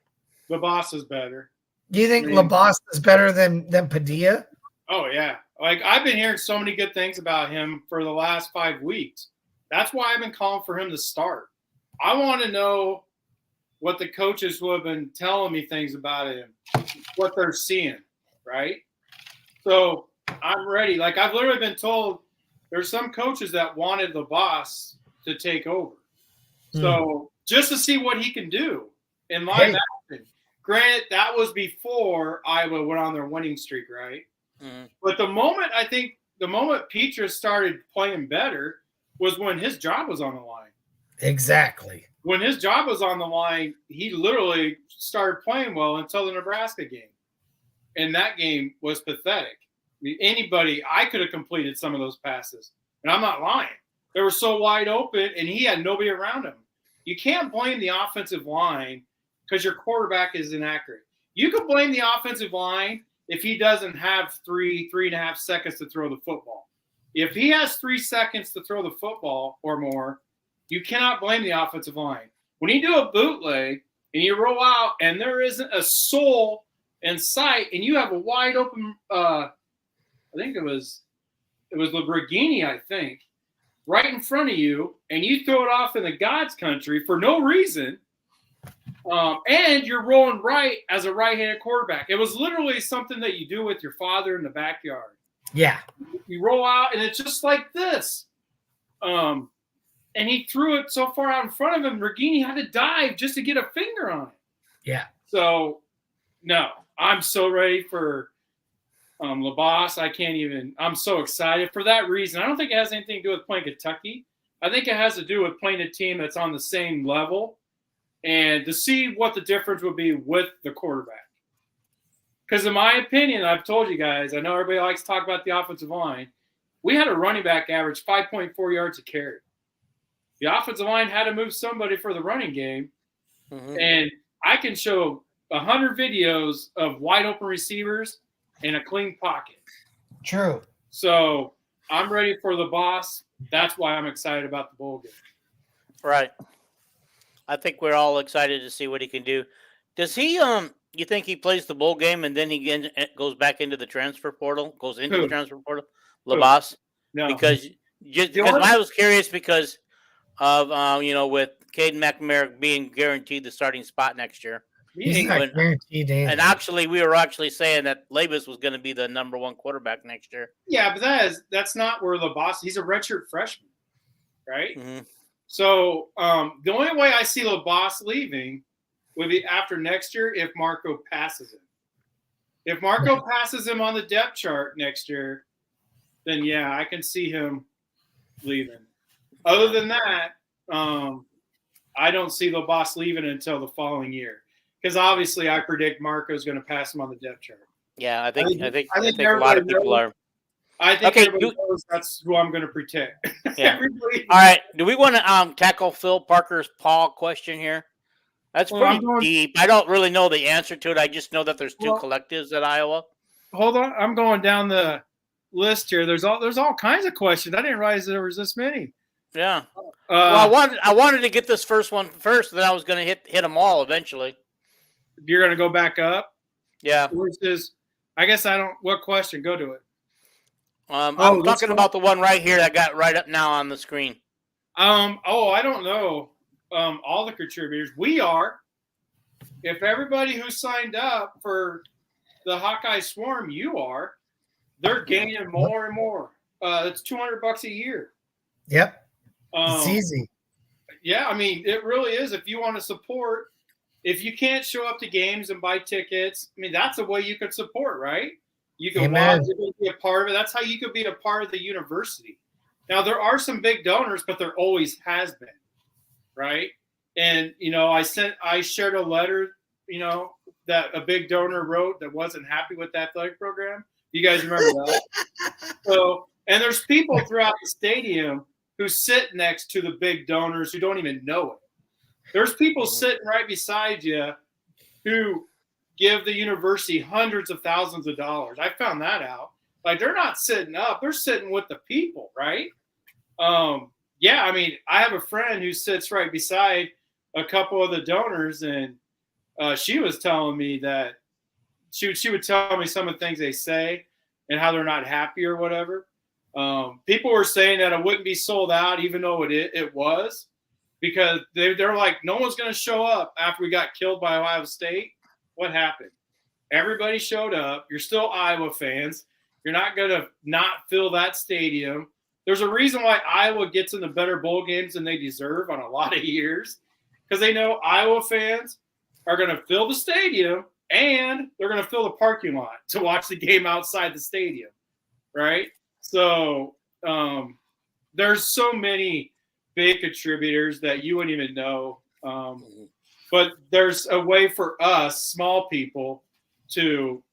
LaBosse is better. Do you think LaBosse is better than Padilla? Oh, yeah. Like, I've been hearing so many good things about him for the last 5 weeks. That's why I've been calling for him to start. I want to know what the coaches who have been telling me things about him, what they're seeing, right? So I'm ready. Like, I've literally been told there's some coaches that wanted LaBosse to take over. So just to see what he can do in live action. Granted, that was before Iowa went on their winning streak, right? But the moment Petrus started playing better was when his job was on the line. Exactly. When his job was on the line, he literally started playing well until the Nebraska game. And that game was pathetic. I mean, I could have completed some of those passes. And I'm not lying. They were so wide open, and he had nobody around him. You can't blame the offensive line because your quarterback is inaccurate. You can blame the offensive line if he doesn't have 3.5 seconds to throw the football. If he has 3 seconds to throw the football or more, you cannot blame the offensive line. When you do a bootleg and you roll out and there isn't a soul in sight and you have a wide open, I think it was Lamborghini, I think, right in front of you, and you throw it off in the God's country for no reason, and you're rolling right as a right-handed quarterback. It was literally something that you do with your father in the backyard. Yeah. You roll out, and it's just like this. And he threw it so far out in front of him, Regini had to dive just to get a finger on it. Yeah. So, no, I'm so ready for LaBosse. I'm so excited for that reason. I don't think it has anything to do with playing Kentucky. I think it has to do with playing a team that's on the same level and to see what the difference would be with the quarterback. Because in my opinion, I've told you guys, I know everybody likes to talk about the offensive line. We had a running back average 5.4 yards a carry. The offensive line had to move somebody for the running game. And I can show 100 videos of wide open receivers in a clean pocket. True. So I'm ready for LaBosse. That's why I'm excited about the bowl game. Right. I think we're all excited to see what he can do. Does he you think he plays the bowl game and then he goes back into the transfer portal? LaBosse? No. Because I was curious because of with Caden McNamara being guaranteed the starting spot next year. He's not guaranteed anything. And actually, we were saying that Labus was going to be the number one quarterback next year. Yeah, but that's not where LaBosse. He's a redshirt freshman, right? So the only way I see LaBosse leaving would be after next year if Marco passes him. If Marco passes him on the depth chart next year, then yeah, I can see him leaving. Other than that, I don't see LaBosse leaving until the following year. Because obviously, I predict Marco's going to pass him on the depth chart. Yeah, I think a lot of people are. I think everybody knows that's who I'm going to protect. Yeah. All right. Do we want to tackle Phil Parker's Paul question here? That's pretty deep. I don't really know the answer to it. I just know that there's two collectives at Iowa. Hold on, I'm going down the list here. There's all kinds of questions. I didn't realize there was this many. Yeah. Well, I wanted to get this first one first, then I was going to hit them all eventually. You're going to go back up? Yeah. I guess I don't – what question? Go to it. I'm talking about the one right here that got right up now on the screen. I don't know all the contributors. We are. If everybody who signed up for the Hawkeye Swarm, you are, they're gaining more and more. It's $200 a year. Yep. It's easy. Yeah, I mean, it really is. If you want to support – if you can't show up to games and buy tickets, I mean, that's a way you could support, right? You can watch, you can be a part of it. That's how you could be a part of the university. Now there are some big donors, but there always has been, right? And I shared a letter, that a big donor wrote that wasn't happy with that athletic program. You guys remember that? So, and there's people throughout the stadium who sit next to the big donors who don't even know it. There's people sitting right beside you who give the university hundreds of thousands of dollars. I found that out. Like, they're not sitting up, they're sitting with the people, right? Yeah, I mean, I have a friend who sits right beside a couple of the donors, and she was telling me that she would tell me some of the things they say and how they're not happy or whatever. People were saying that it wouldn't be sold out, even though it was, because they're like, no one's going to show up after we got killed by Ohio State. What happened? Everybody showed up. You're still Iowa fans. You're not going to not fill that stadium. There's a reason why Iowa gets in the better bowl games than they deserve on a lot of years, because they know Iowa fans are going to fill the stadium and they're going to fill the parking lot to watch the game outside the stadium, right? So there's so many big contributors that you wouldn't even know. But there's a way for us, small people, to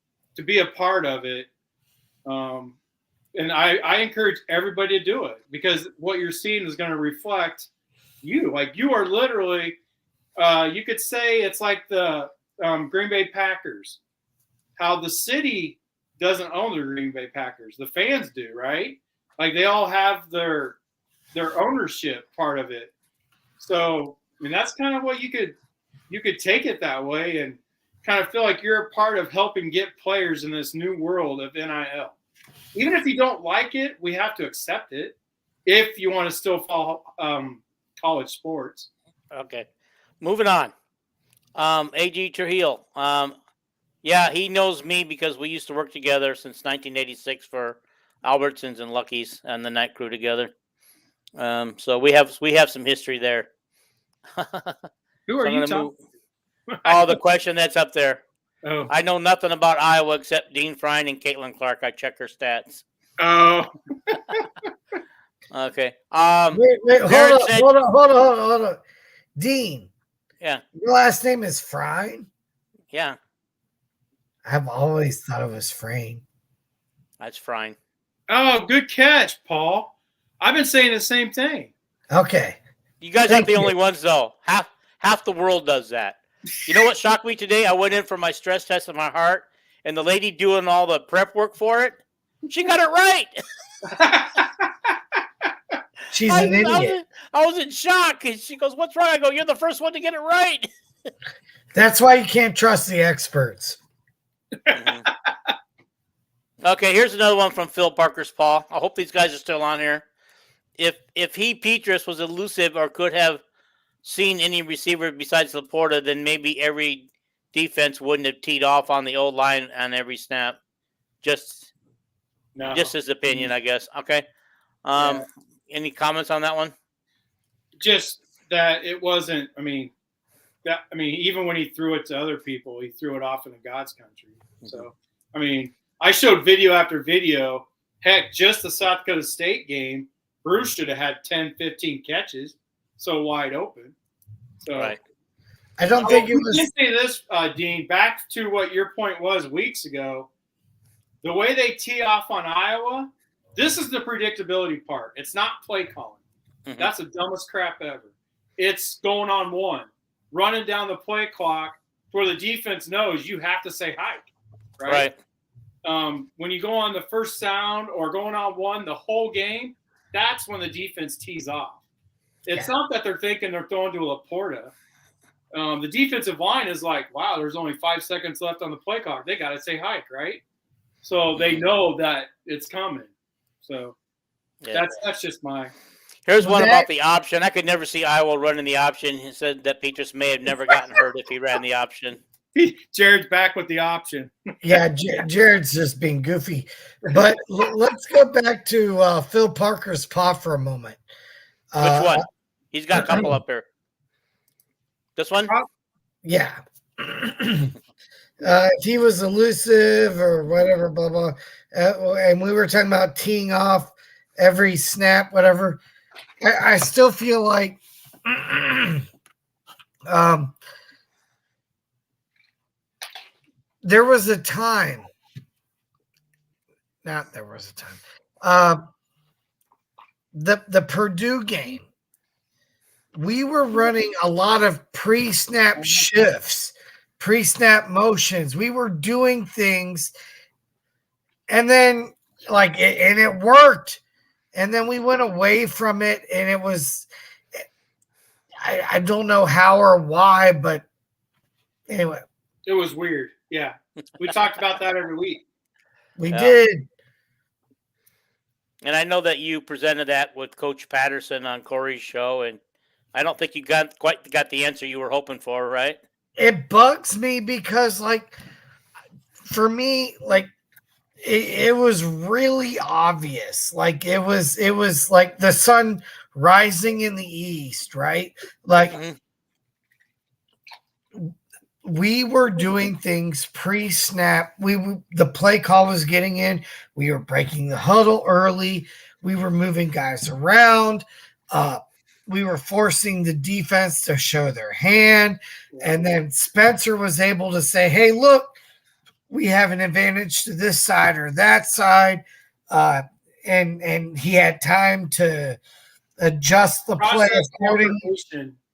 be a part of it. And I encourage everybody to do it, because what you're seeing is going to reflect you. Like, you are literally, you could say it's like the Green Bay Packers, how the city doesn't own the Green Bay Packers. The fans do, right? Like, they all have their ownership part of it. So, I mean, that's kind of what you could take it that way and kind of feel like you're a part of helping get players in this new world of NIL. Even if you don't like it, we have to accept it if you want to still follow college sports. Okay. Moving on. A.G. Trujillo. Yeah, he knows me because we used to work together since 1986 for Albertsons and Lucky's and the night crew together. So we have some history there. Who are you talking? Oh, the question that's up there. Oh. I know nothing about Iowa except Dean Frine and Caitlin Clark. I check her stats. Oh. Okay. Wait, hold on. Dean. Yeah. Your last name is Frine? Yeah. I've always thought it was Frame. That's Frine. Oh, good catch, Paul. I've been saying the same thing. Okay. You guys aren't the only ones, though. Half the world does that. You know what shocked me today? I went in for my stress test of my heart, and the lady doing all the prep work for it, she got it right. She's an idiot. I was in shock. And she goes, "What's wrong?" I go, "You're the first one to get it right." That's why you can't trust the experts. Mm-hmm. Okay, here's another one from Phil Parker's Paul. I hope these guys are still on here. If Petrus was elusive or could have seen any receiver besides Laporta, then maybe every defense wouldn't have teed off on the old line on every snap. Just his opinion, I guess. Okay. Yeah. Any comments on that one? Just that it wasn't. Even when he threw it to other people, he threw it off into God's country. Mm-hmm. So, I showed video after video. Heck, just the South Dakota State game, Bruce should have had 10, 15 catches, so wide open. So, right. I don't think it was. You can say this, Dean, back to what your point was weeks ago. The way they tee off on Iowa, this is the predictability part. It's not play calling. Mm-hmm. That's the dumbest crap ever. It's going on one, running down the play clock where the defense knows you have to say hike. Right. When you go on the first sound or going on one the whole game, that's when the defense tees off. It's not that they're thinking they're throwing to a Laporta. The defensive line is like, wow, there's only 5 seconds left on the play clock. They got to say hike, right? So they know that it's coming. So that's just my. Here's one about the option. I could never see Iowa running the option. He said that Petrus may have never gotten hurt if he ran the option. Jared's back with the option. Yeah, Jared's just being goofy. But let's go back to Phil Parker's paw for a moment. Which one? He's got a couple up here. This one? Yeah. If he was elusive or whatever, blah, blah. And we were talking about teeing off every snap, whatever. I still feel like there was a time. Not there was a time. The Purdue game, we were running a lot of pre-snap shifts, pre-snap motions. We were doing things, and then and it worked. And then we went away from it, and it was, I don't know how or why, but anyway. It was weird. Yeah. We talked about that every week. We did. And I know that you presented that with Coach Patterson on Corey's show, and I don't think you quite got the answer you were hoping for, right? It bugs me because, for me, it was really obvious. It was like the sun rising in the east, right? We were doing things pre-snap. The play call was getting in. We were breaking the huddle early. We were moving guys around. We were forcing the defense to show their hand. And then Spencer was able to say, hey, look, we have an advantage to this side or that side. And he had time to adjust the play accordingly.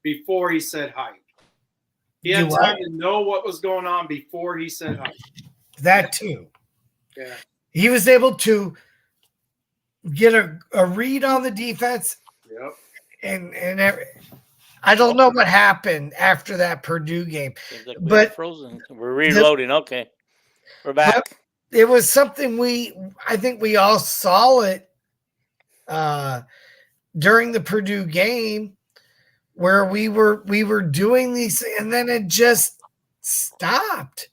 Before he said hi. He had time to know what was going on before he said hi. That too. Yeah. He was able to get a read on the defense. Yep. And I don't know what happened after that Purdue game. But frozen. We're reloading. Okay. We're back. It was something I think we all saw it during the Purdue game, where we were doing these, and then it just stopped.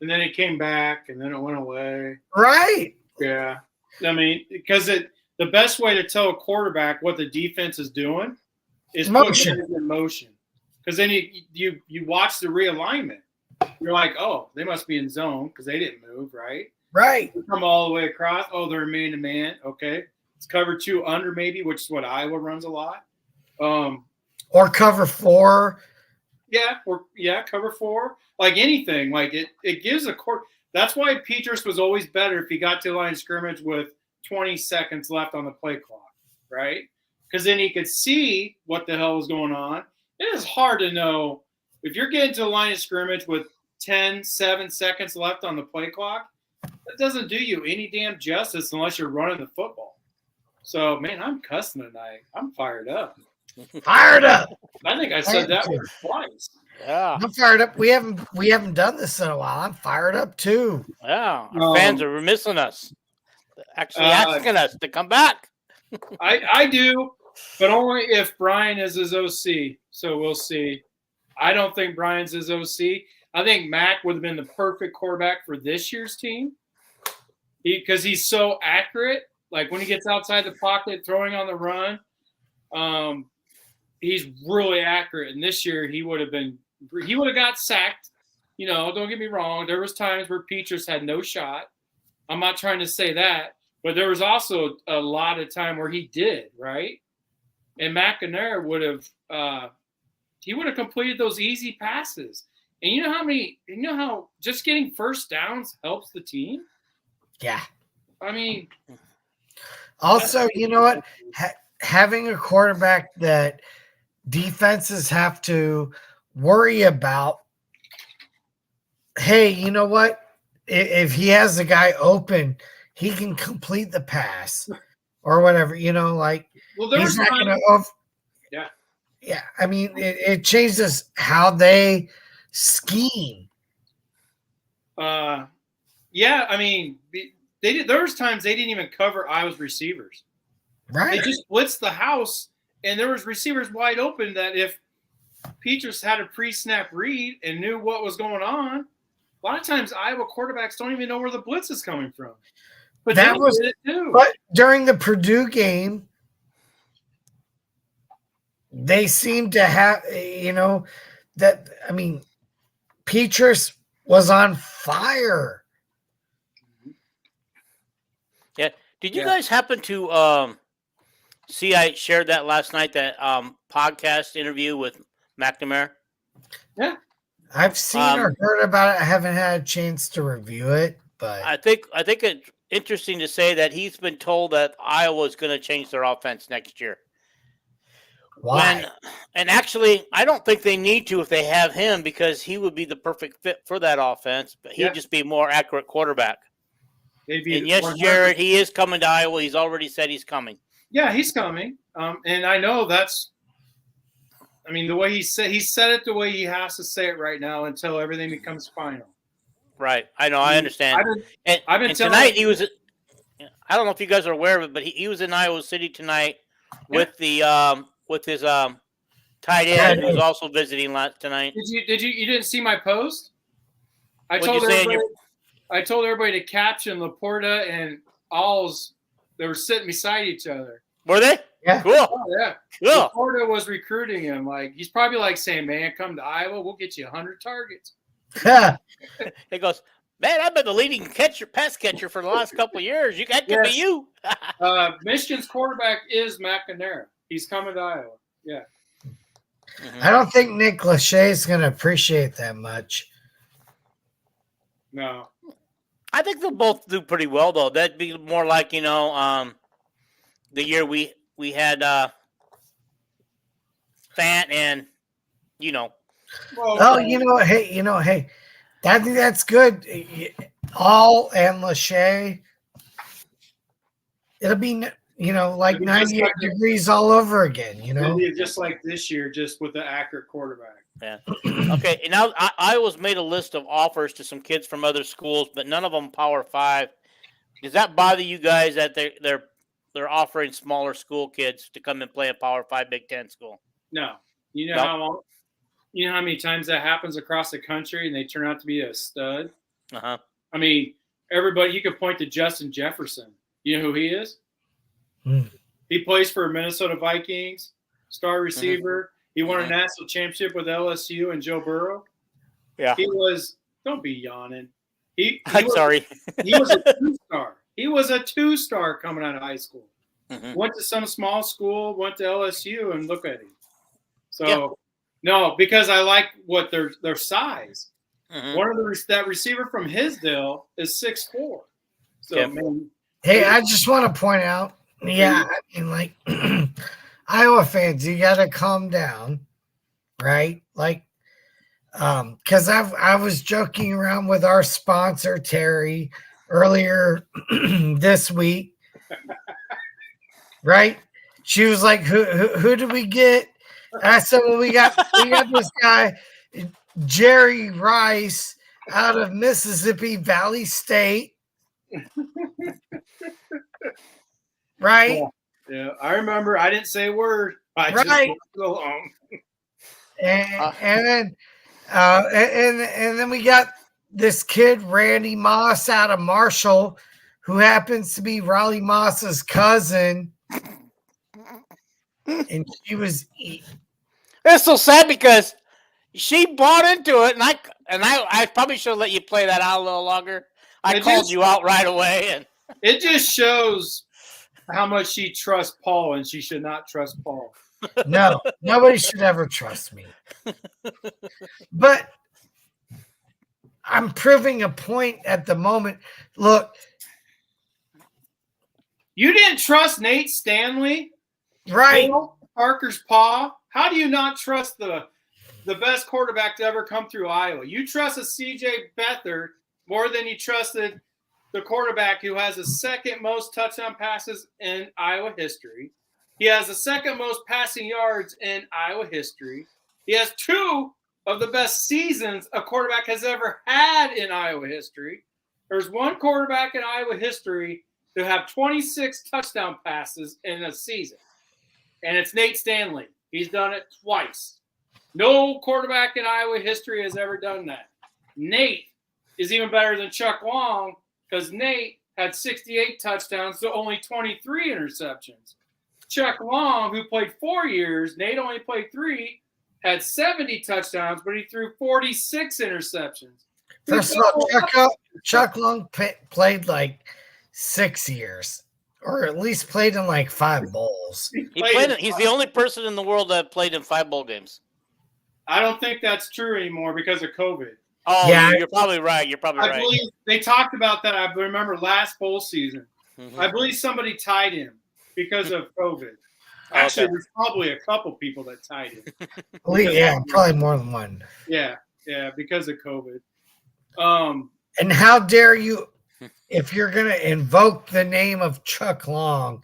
And then it came back, and then it went away. Right. Yeah. I mean, because the best way to tell a quarterback what the defense is doing is motion. Put it in motion. Because then you watch the realignment. You're like, oh, they must be in zone because they didn't move, right? Right. You come all the way across. Oh, they're man-to-man. Okay. It's cover 2 under maybe, which is what Iowa runs a lot. Or cover 4. Yeah, cover 4. Like anything. Like it gives a court. That's why Peters was always better if he got to the line of scrimmage with 20 seconds left on the play clock, right? Because then he could see what the hell was going on. It is hard to know if you're getting to the line of scrimmage with 7 seconds left on the play clock. That doesn't do you any damn justice unless you're running the football. So, man, I'm cussing tonight. I'm fired up. Fired up. I think I said that word twice. Yeah, I'm fired up. We haven't done this in a while. I'm fired up too. Yeah, our fans are missing us. Actually, asking us to come back. I do, but only if Brian is his OC. So we'll see. I don't think Brian's his OC. I think Mac would have been the perfect quarterback for this year's team because he's so accurate. Like when he gets outside the pocket, throwing on the run, he's really accurate. And this year he would have got sacked. You know, don't get me wrong. There was times where Peters had no shot. I'm not trying to say that, but there was also a lot of time where he did, right? And McInerney would have completed those easy passes. And you know how just getting first downs helps the team? Yeah. I mean, also, you know what? Having a quarterback that defenses have to worry about, hey, you know what? If he has a guy open, he can complete the pass or whatever, he's not going to. Yeah. Yeah. I mean, it changes how they scheme. Yeah. I mean, there was times they didn't even cover Iowa's receivers. Right. They just blitzed the house, and there was receivers wide open that if Peters had a pre-snap read and knew what was going on, a lot of times Iowa quarterbacks don't even know where the blitz is coming from. But that was it too. But during the Purdue game, they seemed to have, Peters was on fire. Yeah. Did you guys happen to See, I shared that last night, that podcast interview with McNamara. Yeah. I've seen or heard about it. I haven't had a chance to review it, but I think it's interesting to say that he's been told that Iowa is going to change their offense next year. why? And actually, I don't think they need to if they have him, because he would be the perfect fit for that offense. But he'd just be a more accurate quarterback. And yes, 100. Jared, he is coming to Iowa. He's already said he's coming. Yeah, he's coming. And I know that's. I mean, the way he said it the way he has to say it right now until everything becomes final. Right. I know. I understand. I've been and telling tonight he was. I don't know if you guys are aware of it, but he was in Iowa City tonight with the with his tight end who was also visiting tonight. You didn't see my post? I What'd told everybody to caption Laporta and Alls. They were sitting beside each other. Were they? Yeah. Cool. Oh, yeah. Cool. Laporta was recruiting him. Like, he's probably like saying, "Man, come to Iowa. We'll get you 100 targets." He goes, "Man, I've been the leading pass catcher for the last couple of years. That could be you." Michigan's quarterback is McNamara. He's coming to Iowa. Yeah. I don't think Nick Lachey is going to appreciate that much. No. I think they'll both do pretty well, though. That'd be more like, the year we had Fant and, Well, hey, I think that's good. All and Lachey. It'll be, like 98 degrees all over again, Just like this year, just with the accurate quarterback. Yeah. Okay, and now Iowa's made a list of offers to some kids from other schools, but none of them Power 5. Does that bother you guys that they're offering smaller school kids to come and play a Power 5 Big Ten school? No. How many times that happens across the country and they turn out to be a stud? Uh-huh. I mean, everybody, you could point to Justin Jefferson. You know who he is? He plays for Minnesota Vikings, star receiver. He won a national championship with LSU and Joe Burrow. Yeah. Don't be yawning. Sorry. He was a 2-star. He was a 2-star coming out of high school. Went to some small school, went to LSU, and look at him. So, no, because I like what their size. One of that receiver from Hisdale is 6'4". So, man, hey, I just want to point out, Iowa fans, you got to calm down, right? Like, because I was joking around with our sponsor Terry earlier this week, right? She was like, "Who did we get?" I said, "Well, we got this guy, Jerry Rice, out of Mississippi Valley State." Right? Yeah, I remember. I didn't say a word. I just went along. And then we got this kid, Randy Moss, out of Marshall, who happens to be Raleigh Moss's cousin. And she was. It's so sad because she bought into it, and I probably should have let you play that out a little longer. I called you out right away, and it just shows how much she trusts Paul, and she should not trust Paul. No, nobody should ever trust me. But I'm proving a point at the moment. Look, you didn't trust Nate Stanley, right? Parker's pa. How do you not trust the best quarterback to ever come through Iowa? You trusted C.J. Beathard more than you trusted the quarterback who has the second most touchdown passes in Iowa history. He has the second most passing yards in Iowa history. He has 2 of the best seasons a quarterback has ever had in Iowa history. There's one quarterback in Iowa history to have 26 touchdown passes in a season, and it's Nate Stanley. He's done it twice. No quarterback in Iowa history has ever done that. Nate is even better than Chuck Long, because Nate had 68 touchdowns to only 23 interceptions. Chuck Long, who played 4 years, Nate only played 3, had 70 touchdowns, but he threw 46 interceptions. First of all, Chuck Long played like 6 years or at least played in like 5 bowls. He's the only person in the world that played in 5 bowl games. I don't think that's true anymore because of COVID. Oh, Yeah. you're probably right. You're probably I right. believe they talked about that. I remember last bowl season. Mhm. I believe somebody tied him because of COVID. Actually, there's probably a couple people that tied him. Yeah, probably more than one. Yeah, because of COVID. And how dare you, if you're going to invoke the name of Chuck Long,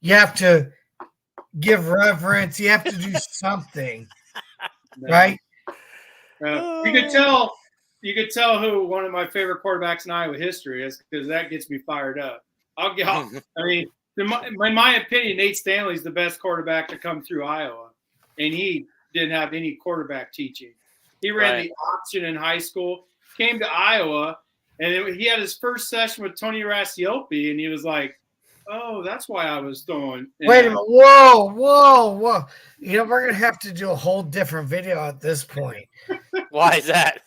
you have to give reverence. You have to do something, right? You could tell who one of my favorite quarterbacks in Iowa history is, because that gets me fired up. I mean, in my opinion, Nate Stanley's the best quarterback to come through Iowa, and he didn't have any quarterback teaching. He ran the option in high school, came to Iowa, and he had his first session with Tony Racioppi, and he was like, "Oh, that's why I was throwing." Wait a minute! Whoa! You know, we're gonna have to do a whole different video at this point. Why is that?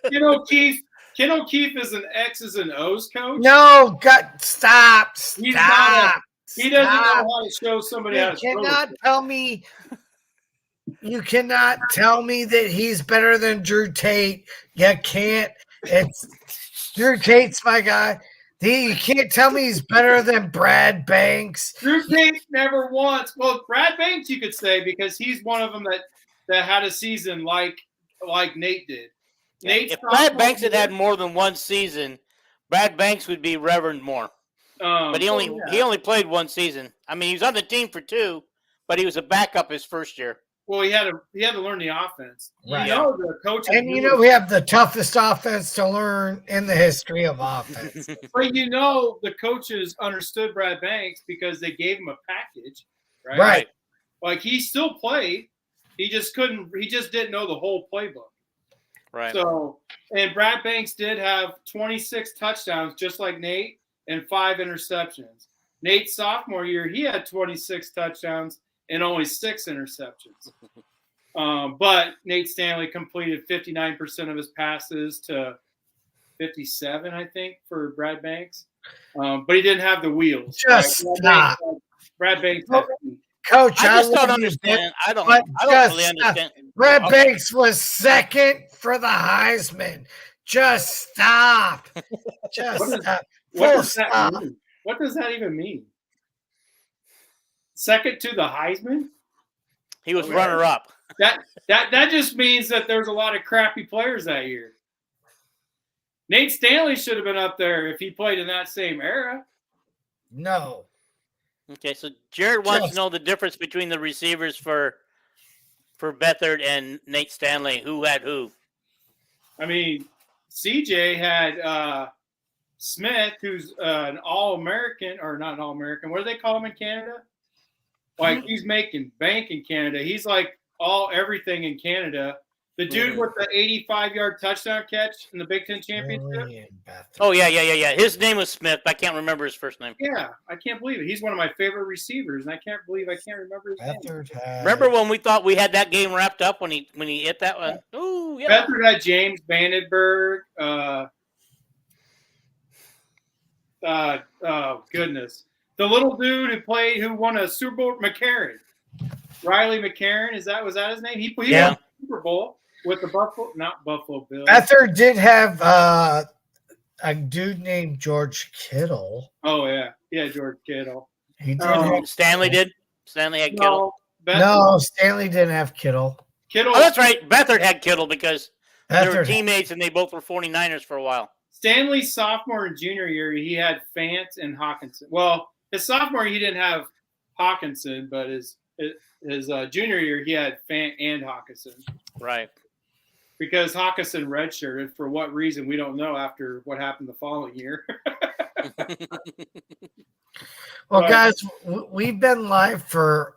Ken O'Keefe is an X's and O's coach. No, stop! He doesn't know how to show somebody how to throw. You cannot tell me that he's better than Drew Tate. You can't. Drew Tate's my guy. You can't tell me he's better than Brad Banks. Drew Tate never once. Well, Brad Banks, you could say, because he's one of them that had a season like Nate did. If Brad Banks had more than one season, Brad Banks would be revered more. But he only played one season. I mean, he was on the team for 2, but he was a backup his first year. Well, he had to learn the offense. Right. The coach, and we have the toughest offense to learn in the history of offense. But the coaches understood Brad Banks because they gave him a package, right? Right. Like, he still played. He just didn't know the whole playbook. Right. So, and Brad Banks did have 26 touchdowns, just like Nate, and 5 interceptions. Nate's sophomore year, he had 26 touchdowns and only 6 interceptions. But Nate Stanley completed 59% of his passes to 57, I think, for Brad Banks. But he didn't have the wheels. Just stop. Brad Banks. Coach, I just don't understand. I don't really understand. Brad Banks was second for the Heisman. Just stop. Stop. What does that even mean? Second to the Heisman? He was runner-up. That just means that there's a lot of crappy players that year. Nate Stanley should have been up there if he played in that same era. No. Okay, so Jared wants to know the difference between the receivers for Beathard and Nate Stanley. Who had who? I mean, CJ had Smith, who's an All-American, or not an All-American. What do they call him in Canada? Like, he's making bank in Canada. He's like everything in Canada. The dude with the 85-yard touchdown catch in the Big Ten championship. Oh, yeah. His name was Smith. I can't remember his first name. Yeah, I can't believe it. He's one of my favorite receivers, and I can't believe I can't remember his name. Remember when we thought we had that game wrapped up when he hit that one? Ooh, yeah. Beathard had James Vandenberg. Oh, goodness. The little dude who won a Super Bowl, McCarron. Riley McCarron, was that his name? He won a Super Bowl with the Buffalo Bills. Beathard did have a dude named George Kittle. Oh, yeah, George Kittle. He did. Stanley did? Stanley had Kittle? No, Stanley didn't have Kittle. Oh, that's right. Beathard had Kittle because they were Beathard teammates and they both were 49ers for a while. Stanley's sophomore and junior year, he had Fant and Hawkinson. Well, his sophomore year, he didn't have Hawkinson, but his junior year, he had Fant and Hawkinson. Right. Because Hawkinson redshirted, for what reason, we don't know after what happened the following year. Well, guys, we've been live for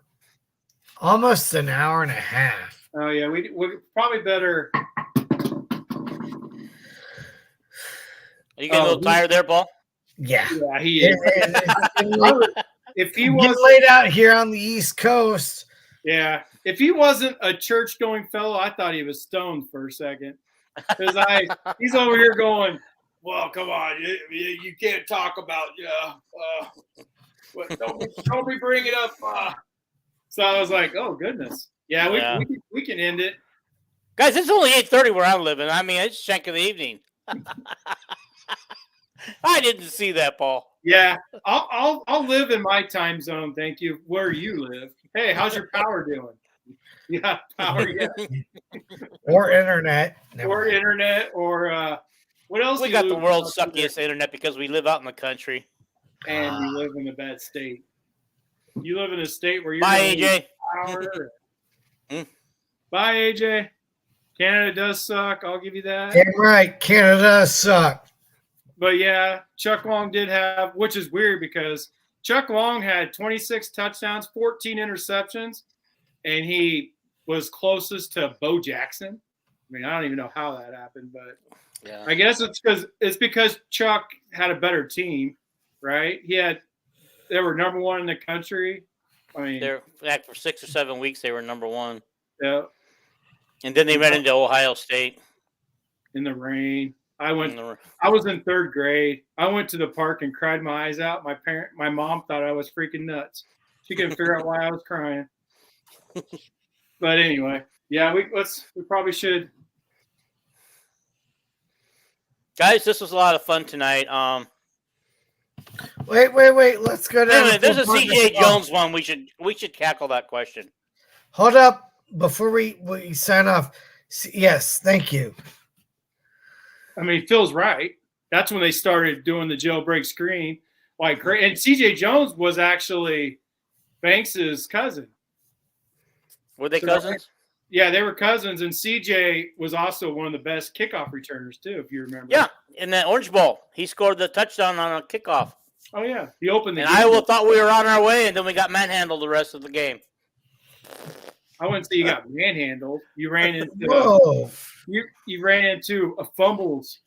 almost an hour and a half. Oh, yeah. We probably better. Are you getting a little tired there, Paul? Yeah. Yeah, he is. If he was laid out here on the East Coast. Yeah. If he wasn't a church-going fellow, I thought he was stoned for a second. Because he's over here going, well, come on, you can't talk about Don't be bringing it up. So I was like, oh goodness, yeah. We can end it, guys. It's only 8:30 where I'm living. I mean, it's shank of the evening. I didn't see that, Paul. Yeah, I'll live in my time zone. Thank you. Where you live? Hey, how's your power doing? Yeah, power. Yeah, or internet. or internet, or what else? We got the world's suckiest internet because we live out in the country, and you live in a bad state. You live in a state where you're bye, AJ. Power. Bye, AJ. Canada does suck. I'll give you that. Damn right, Canada does suck. But yeah, Chuck Long did have, which is weird because Chuck Long had 26 touchdowns, 14 interceptions, and he was closest to Bo Jackson. I mean, I don't even know how that happened, but yeah. I guess it's because Chuck had a better team, right? They were number one in the country. I mean, they're back for 6 or 7 weeks. They were number one. Yeah. And then they ran into Ohio State in the rain. I was in 3rd grade. I went to the park and cried my eyes out. My mom thought I was freaking nuts. She couldn't figure out why I was crying. But anyway, yeah, we probably should. Guys, this was a lot of fun tonight. Wait. Let's go down. Anyway, there's a CJ Jones one. We should tackle that question. Hold up before we sign off. Yes, thank you. I mean, Phil's right. That's when they started doing the jailbreak screen. Like, and CJ Jones was actually Banks's cousin. Were they cousins? Yeah, they were cousins, and CJ was also one of the best kickoff returners too, if you remember. Yeah, in that Orange Bowl, he scored the touchdown on a kickoff. Oh yeah, he opened the. And Iowa thought we were on our way, and then we got manhandled the rest of the game. I wouldn't say you got manhandled. You ran into you ran into fumbles.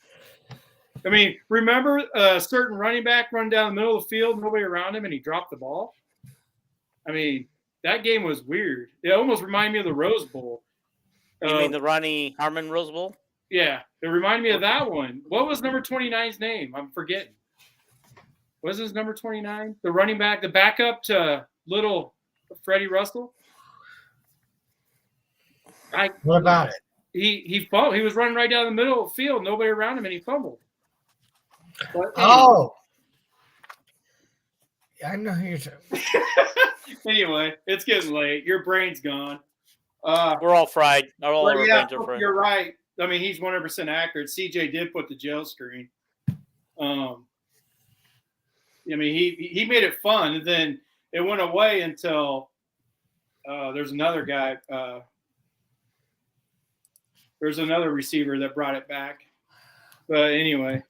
I mean, remember a certain running back run down the middle of the field, nobody around him, and he dropped the ball? I mean, that game was weird. It almost reminded me of the Rose Bowl. You mean the Ronnie Harmon Rose Bowl? Yeah, it reminded me of that one. What was number 29's name? I'm forgetting. What was his number 29? The running back, the backup to little Freddie Russell? What about it? He fumbled. He was running right down the middle of the field, nobody around him, and he fumbled. But, I know who you're talking. Anyway, it's getting late. Your brain's gone. We're all fried. All our brains are fried. You're right. I mean, he's 100% accurate. CJ did put the jail screen. I mean, he made it fun, and then it went away until there's another guy. There's another receiver that brought it back. But anyway,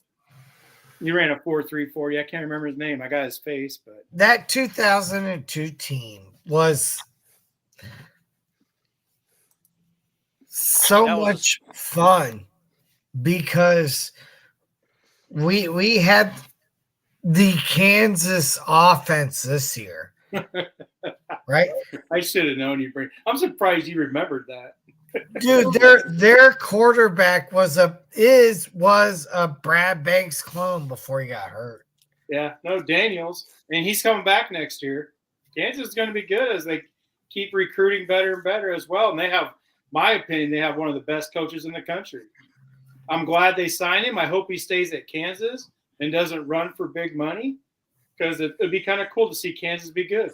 he ran a 4.34. Yeah, I can't remember his name. I got his face, but that 2002 team was so much fun because we had the Kansas offense this year, right? I should have known you. I'm surprised you remembered that. Dude, their quarterback was a Brad Banks clone before he got hurt. Yeah, no, Daniels, and he's coming back next year. Kansas is going to be good as they keep recruiting better and better as well. And they have, my opinion, they have one of the best coaches in the country. I'm glad they signed him. I hope he stays at Kansas and doesn't run for big money because it'd be kind of cool to see Kansas be good.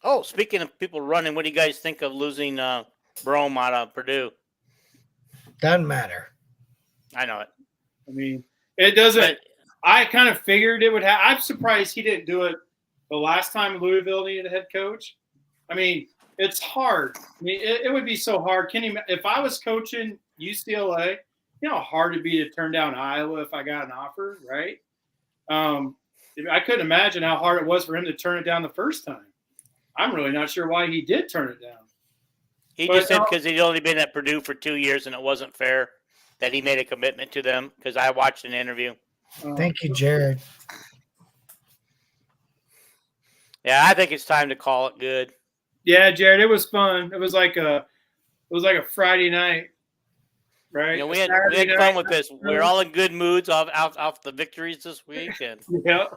Oh, speaking of people running, what do you guys think of losing Brome out of Purdue? Doesn't matter. I know it. I mean, it doesn't. I kind of figured it would have. I'm surprised he didn't do it the last time Louisville needed a head coach. I mean, it's hard. I mean, it would be so hard. If I was coaching UCLA, you know how hard it'd be to turn down Iowa if I got an offer, right? I couldn't imagine how hard it was for him to turn it down the first time. I'm really not sure why he did turn it down. He just said because he'd only been at Purdue for 2 years and it wasn't fair that he made a commitment to them because I watched an interview. Thank you, Jared. Yeah, I think it's time to call it good. Yeah, Jared, it was fun. It was like a Friday night right? We had fun with this. We're all in good moods off the victories this week, and yeah.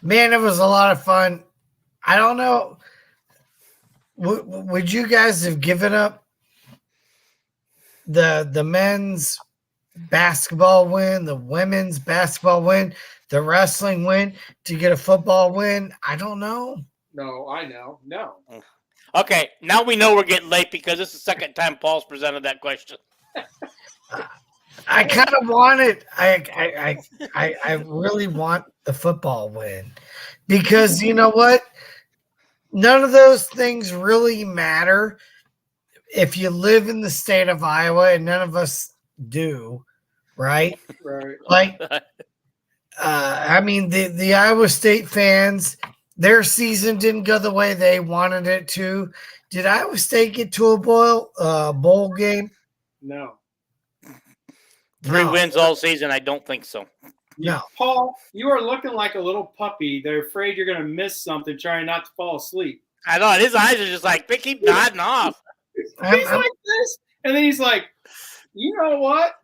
Man, it was a lot of fun. I don't know. Would you guys have given up the men's basketball win, the women's basketball win, the wrestling win to get a football win? I don't know. No, I know. No. Okay, now we know we're getting late because this is the second time Paul's presented that question. I kind of want it. I really want the football win because you know what? None of those things really matter if you live in the state of Iowa, and none of us do, right? Right. Like, I mean, the Iowa State fans, their season didn't go the way they wanted it to. Did Iowa State get to a bowl game? No. 3 wins all season? I don't think so. No. Paul, you are looking like a little puppy. They're afraid you're going to miss something, trying not to fall asleep. I know. His eyes are just like, they keep nodding off. He's like this, and then he's like, you know what?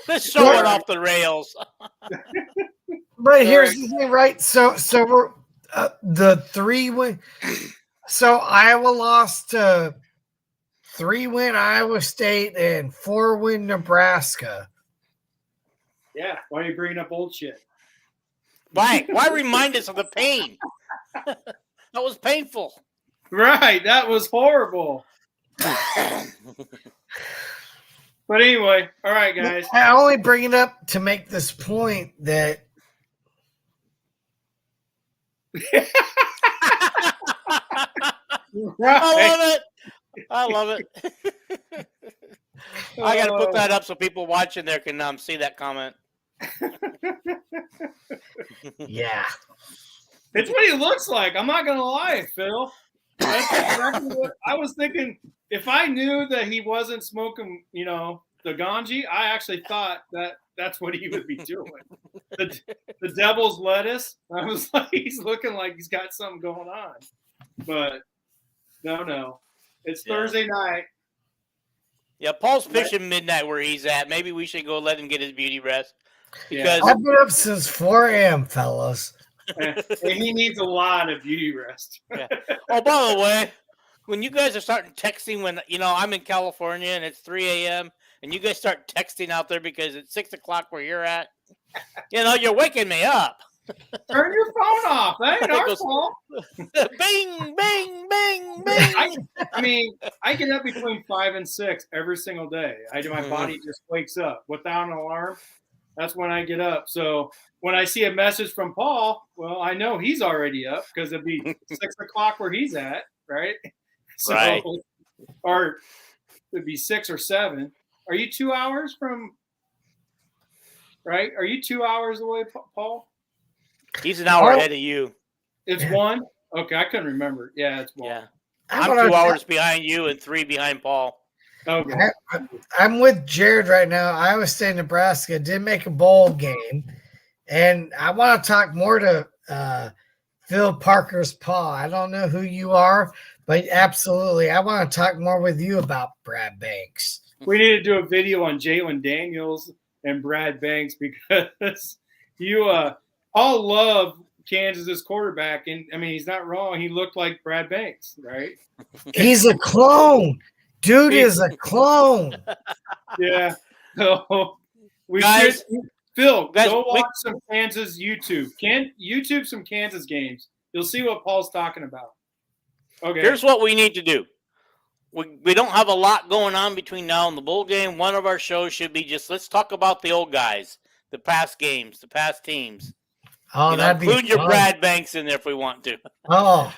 This show went off the rails. But here's the thing, right? So we're the 3-win. So Iowa lost to 3-win Iowa State and 4-win Nebraska. Yeah, why are you bringing up old shit? Why remind us of the pain? That was painful. Right, that was horrible. But anyway, all right, guys. I only bring it up to make this point that Right. I love it. I got to put that up so people watching there can see that comment. yeah. It's what he looks like. I'm not going to lie, Phil. That's exactly what I was thinking. If I knew that he wasn't smoking, the ganji, I actually thought that's what he would be doing. The devil's lettuce. I was like, he's looking like he's got something going on. But no. It's Thursday night. Yeah, Paul's fishing midnight where he's at. Maybe we should go let him get his beauty rest. Because I've been up since 4 a.m., fellas. And he needs a lot of beauty rest. Yeah. Oh, by the way, when you guys are starting texting when, I'm in California and it's 3 a.m. and you guys start texting out there because it's 6 o'clock where you're at, you're waking me up. Turn your phone off. That ain't our fault. Bing, bing, bing, bing. I mean, I get up between 5 and 6 every single day. My body just wakes up without an alarm. That's when I get up. So when I see a message from Paul, well, I know he's already up because it'd be 6 o'clock where he's at, right? So, right. Or it'd be 6 or 7. Are you 2 hours from? Right? Are you 2 hours away, Paul? He's an hour ahead of you. It's 1? Okay, I couldn't remember. Yeah, it's 1. Yeah. I'm 2 hours behind you and 3 behind Paul. Okay. I'm with Jared right now. Iowa State, Nebraska did make a bowl game. And I want to talk more to Phil Parker's Paul. I don't know who you are, but absolutely. I want to talk more with you about Brad Banks. We need to do a video on Jalen Daniels and Brad Banks because all love Kansas's quarterback. And, I mean, he's not wrong. He looked like Brad Banks, right? He's a clone. Dude is a clone. Yeah. So Phil, go watch some Kansas YouTube. YouTube some Kansas games. You'll see what Paul's talking about. Okay. Here's what we need to do. We don't have a lot going on between now and the bowl game. One of our shows should be just let's talk about the old guys, the past games, the past teams. Oh, that'd be include your fun. Brad Banks in there if we want to. Oh.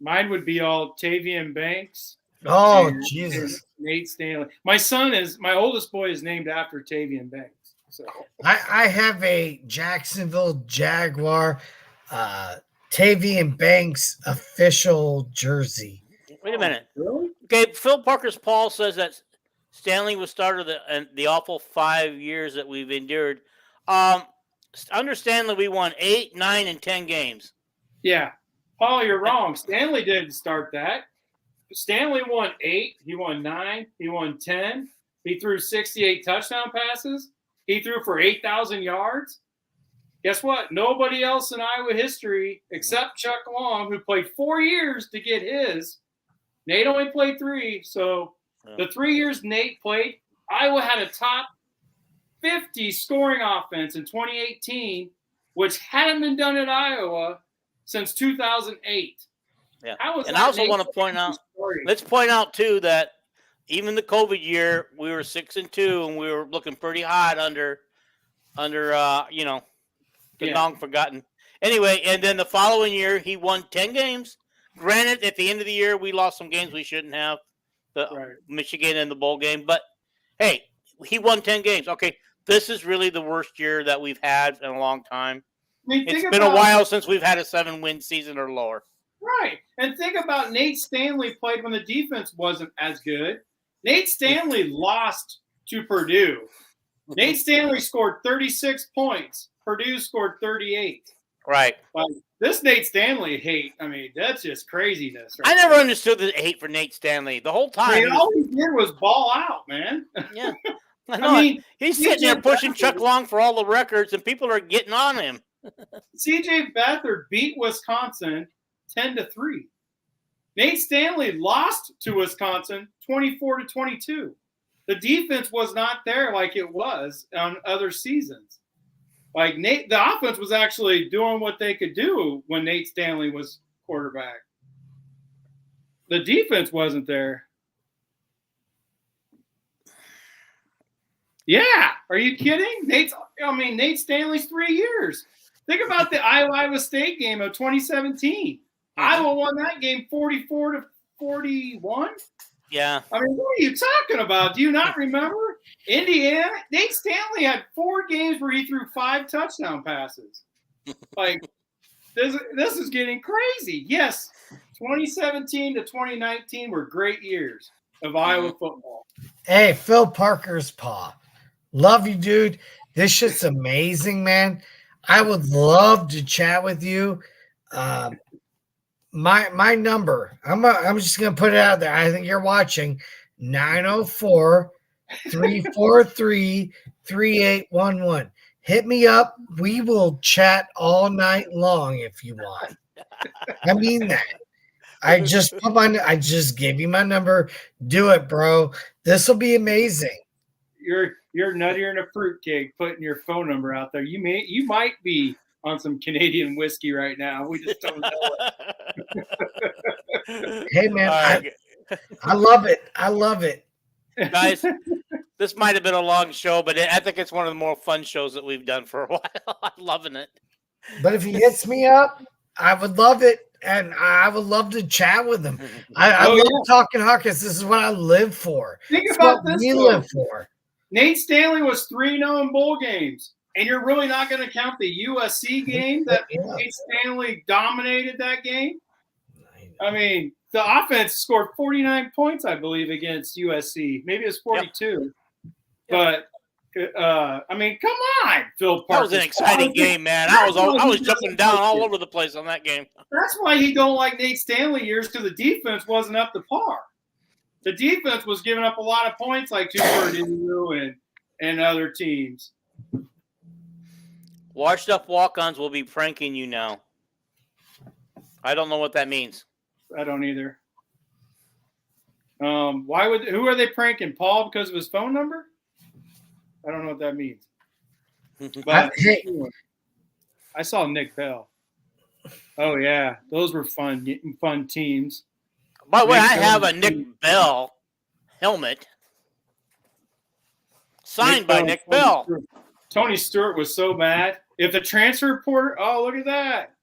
Mine would be all Tavian Banks. Oh, Jesus. Nate Stanley. My oldest boy is named after Tavian Banks. So I have a Jacksonville Jaguar Tavian Banks official jersey. Wait a minute. Really? Okay, Phil Parker's Paul says that Stanley was started the awful 5 years that we've endured. Under Stanley, we won 8, 9, and 10 games. Yeah. Paul, you're wrong. Stanley didn't start that. Stanley won 8. He won 9. He won 10. He threw 68 touchdown passes. He threw for 8,000 yards. Guess what? Nobody else in Iowa history except Chuck Long, who played 4 years to get his. Nate only played 3. So the 3 years Nate played, Iowa had a top 50 scoring offense in 2018, which hadn't been done at Iowa since 2008. Yeah. And I also want to point out, let's point out too that even the COVID year, we were 6-2 and we were looking pretty hot under the long forgotten. Anyway, and then the following year he won 10 games. Granted, at the end of the year we lost some games we shouldn't have, Michigan in the bowl game. But hey, he won 10 games. Okay, this is really the worst year that we've had in a long time. It's been a while since we've had a 7-win season or lower. Right. And think about Nate Stanley played when the defense wasn't as good. Nate Stanley lost to Purdue. Nate Stanley scored 36 points. Purdue scored 38. Right. But this Nate Stanley hate, I mean, that's just craziness. Right I never understood the hate for Nate Stanley. The whole time. I mean, all he did was ball out, man. Yeah. I mean, he's sitting there pushing Chuck Long for all the records, and people are getting on him. C.J. Beathard beat Wisconsin 10-3. Nate Stanley lost to Wisconsin 24-22. The defense was not there like it was on other seasons. Like the offense was actually doing what they could do when Nate Stanley was quarterback. The defense wasn't there. Yeah, are you kidding? Nate Stanley's 3 years. Think about the Iowa State game of 2017. Iowa won that game 44-41. Yeah. I mean, what are you talking about? Do you not remember? Indiana, Nate Stanley had 4 games where he threw 5 touchdown passes. Like, this is getting crazy. Yes, 2017 to 2019 were great years of Iowa football. Hey, Phil Parker's paw. Love you, dude. This shit's amazing, man. I would love to chat with you. My number, I'm just gonna put it out there. I think you're watching 904-343-3811. Hit me up. We will chat all night long if you want. I mean that. I just gave you my number. Do it, bro. This will be amazing. You're nuttier than a fruitcake putting your phone number out there. You might be on some Canadian whiskey right now. We just don't know it. Hey, man, I love it. I love it. Guys, this might have been a long show, but I think it's one of the more fun shows that we've done for a while. I'm loving it. But if he hits me up, I would love it, and I would love to chat with him. I love talking Hawkeyes. This is what I live for. Think about this. We live for. Nate Stanley was 3-0 in bowl games, and you're really not going to count the USC game that Nate Stanley dominated that game? I mean, the offense scored 49 points, I believe, against USC. Maybe it was 42. But, I mean, come on, Phil Parker. That was an exciting game, man. I was jumping down all over the place on that game. That's why he don't like Nate Stanley years, because the defense wasn't up to par. The defense was giving up a lot of points like Purdue and other teams. Washed up walk-ons will be pranking you now. I don't know what that means. I don't either. Who are they pranking? Paul because of his phone number? I don't know what that means. But I saw Nick Bell. Oh yeah, those were fun teams. By the way, I have a Nick Bell helmet signed by Nick Bell. Tony Stewart was so mad. If the transfer portal, oh look at that.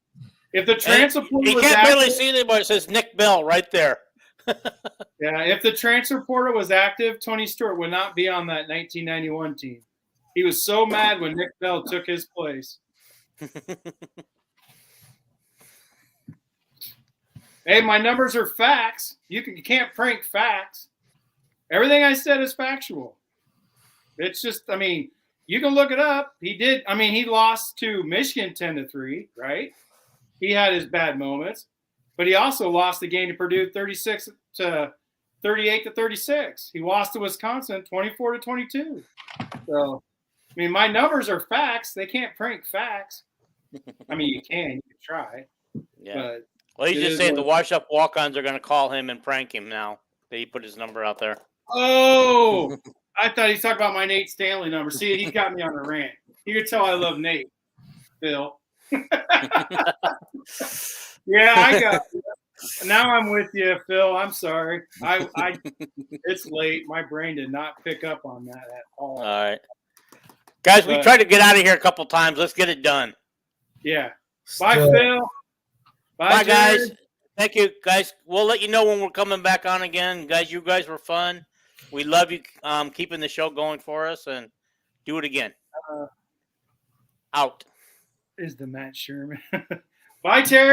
If the transfer portal was active, you can't barely see it, but it says Nick Bell right there. Yeah, if the transfer portal was active, Tony Stewart would not be on that 1991 team. He was so mad when Nick Bell took his place. Hey, my numbers are facts. You can't prank facts. Everything I said is factual. It's just, I mean, you can look it up. He lost to Michigan 10-3, right? He had his bad moments, but he also lost the game to Purdue 36-17. to 38-36. He lost to Wisconsin 24-22. So, I mean, my numbers are facts. They can't prank facts. I mean, you can try. Yeah. But Well, he's it just is saying the what- wash-up walk-ons are going to call him and prank him now that he put his number out there. Oh, I thought he talked about my Nate Stanley number. See, he got me on a rant. You can tell I love Nate, Phil. Yeah, I got you. Now I'm with you, Phil. I'm sorry. I it's late. My brain did not pick up on that at all. All right. Guys, we But- tried to get out of here a couple times. Let's get it done. Yeah. Bye, Still- Phil. Bye, guys. Jared. Thank you, guys. We'll let you know when we're coming back on again. Guys, you guys were fun. We love you keeping the show going for us, and do it again. Out. Is the Matt Sherman. Bye, Terry.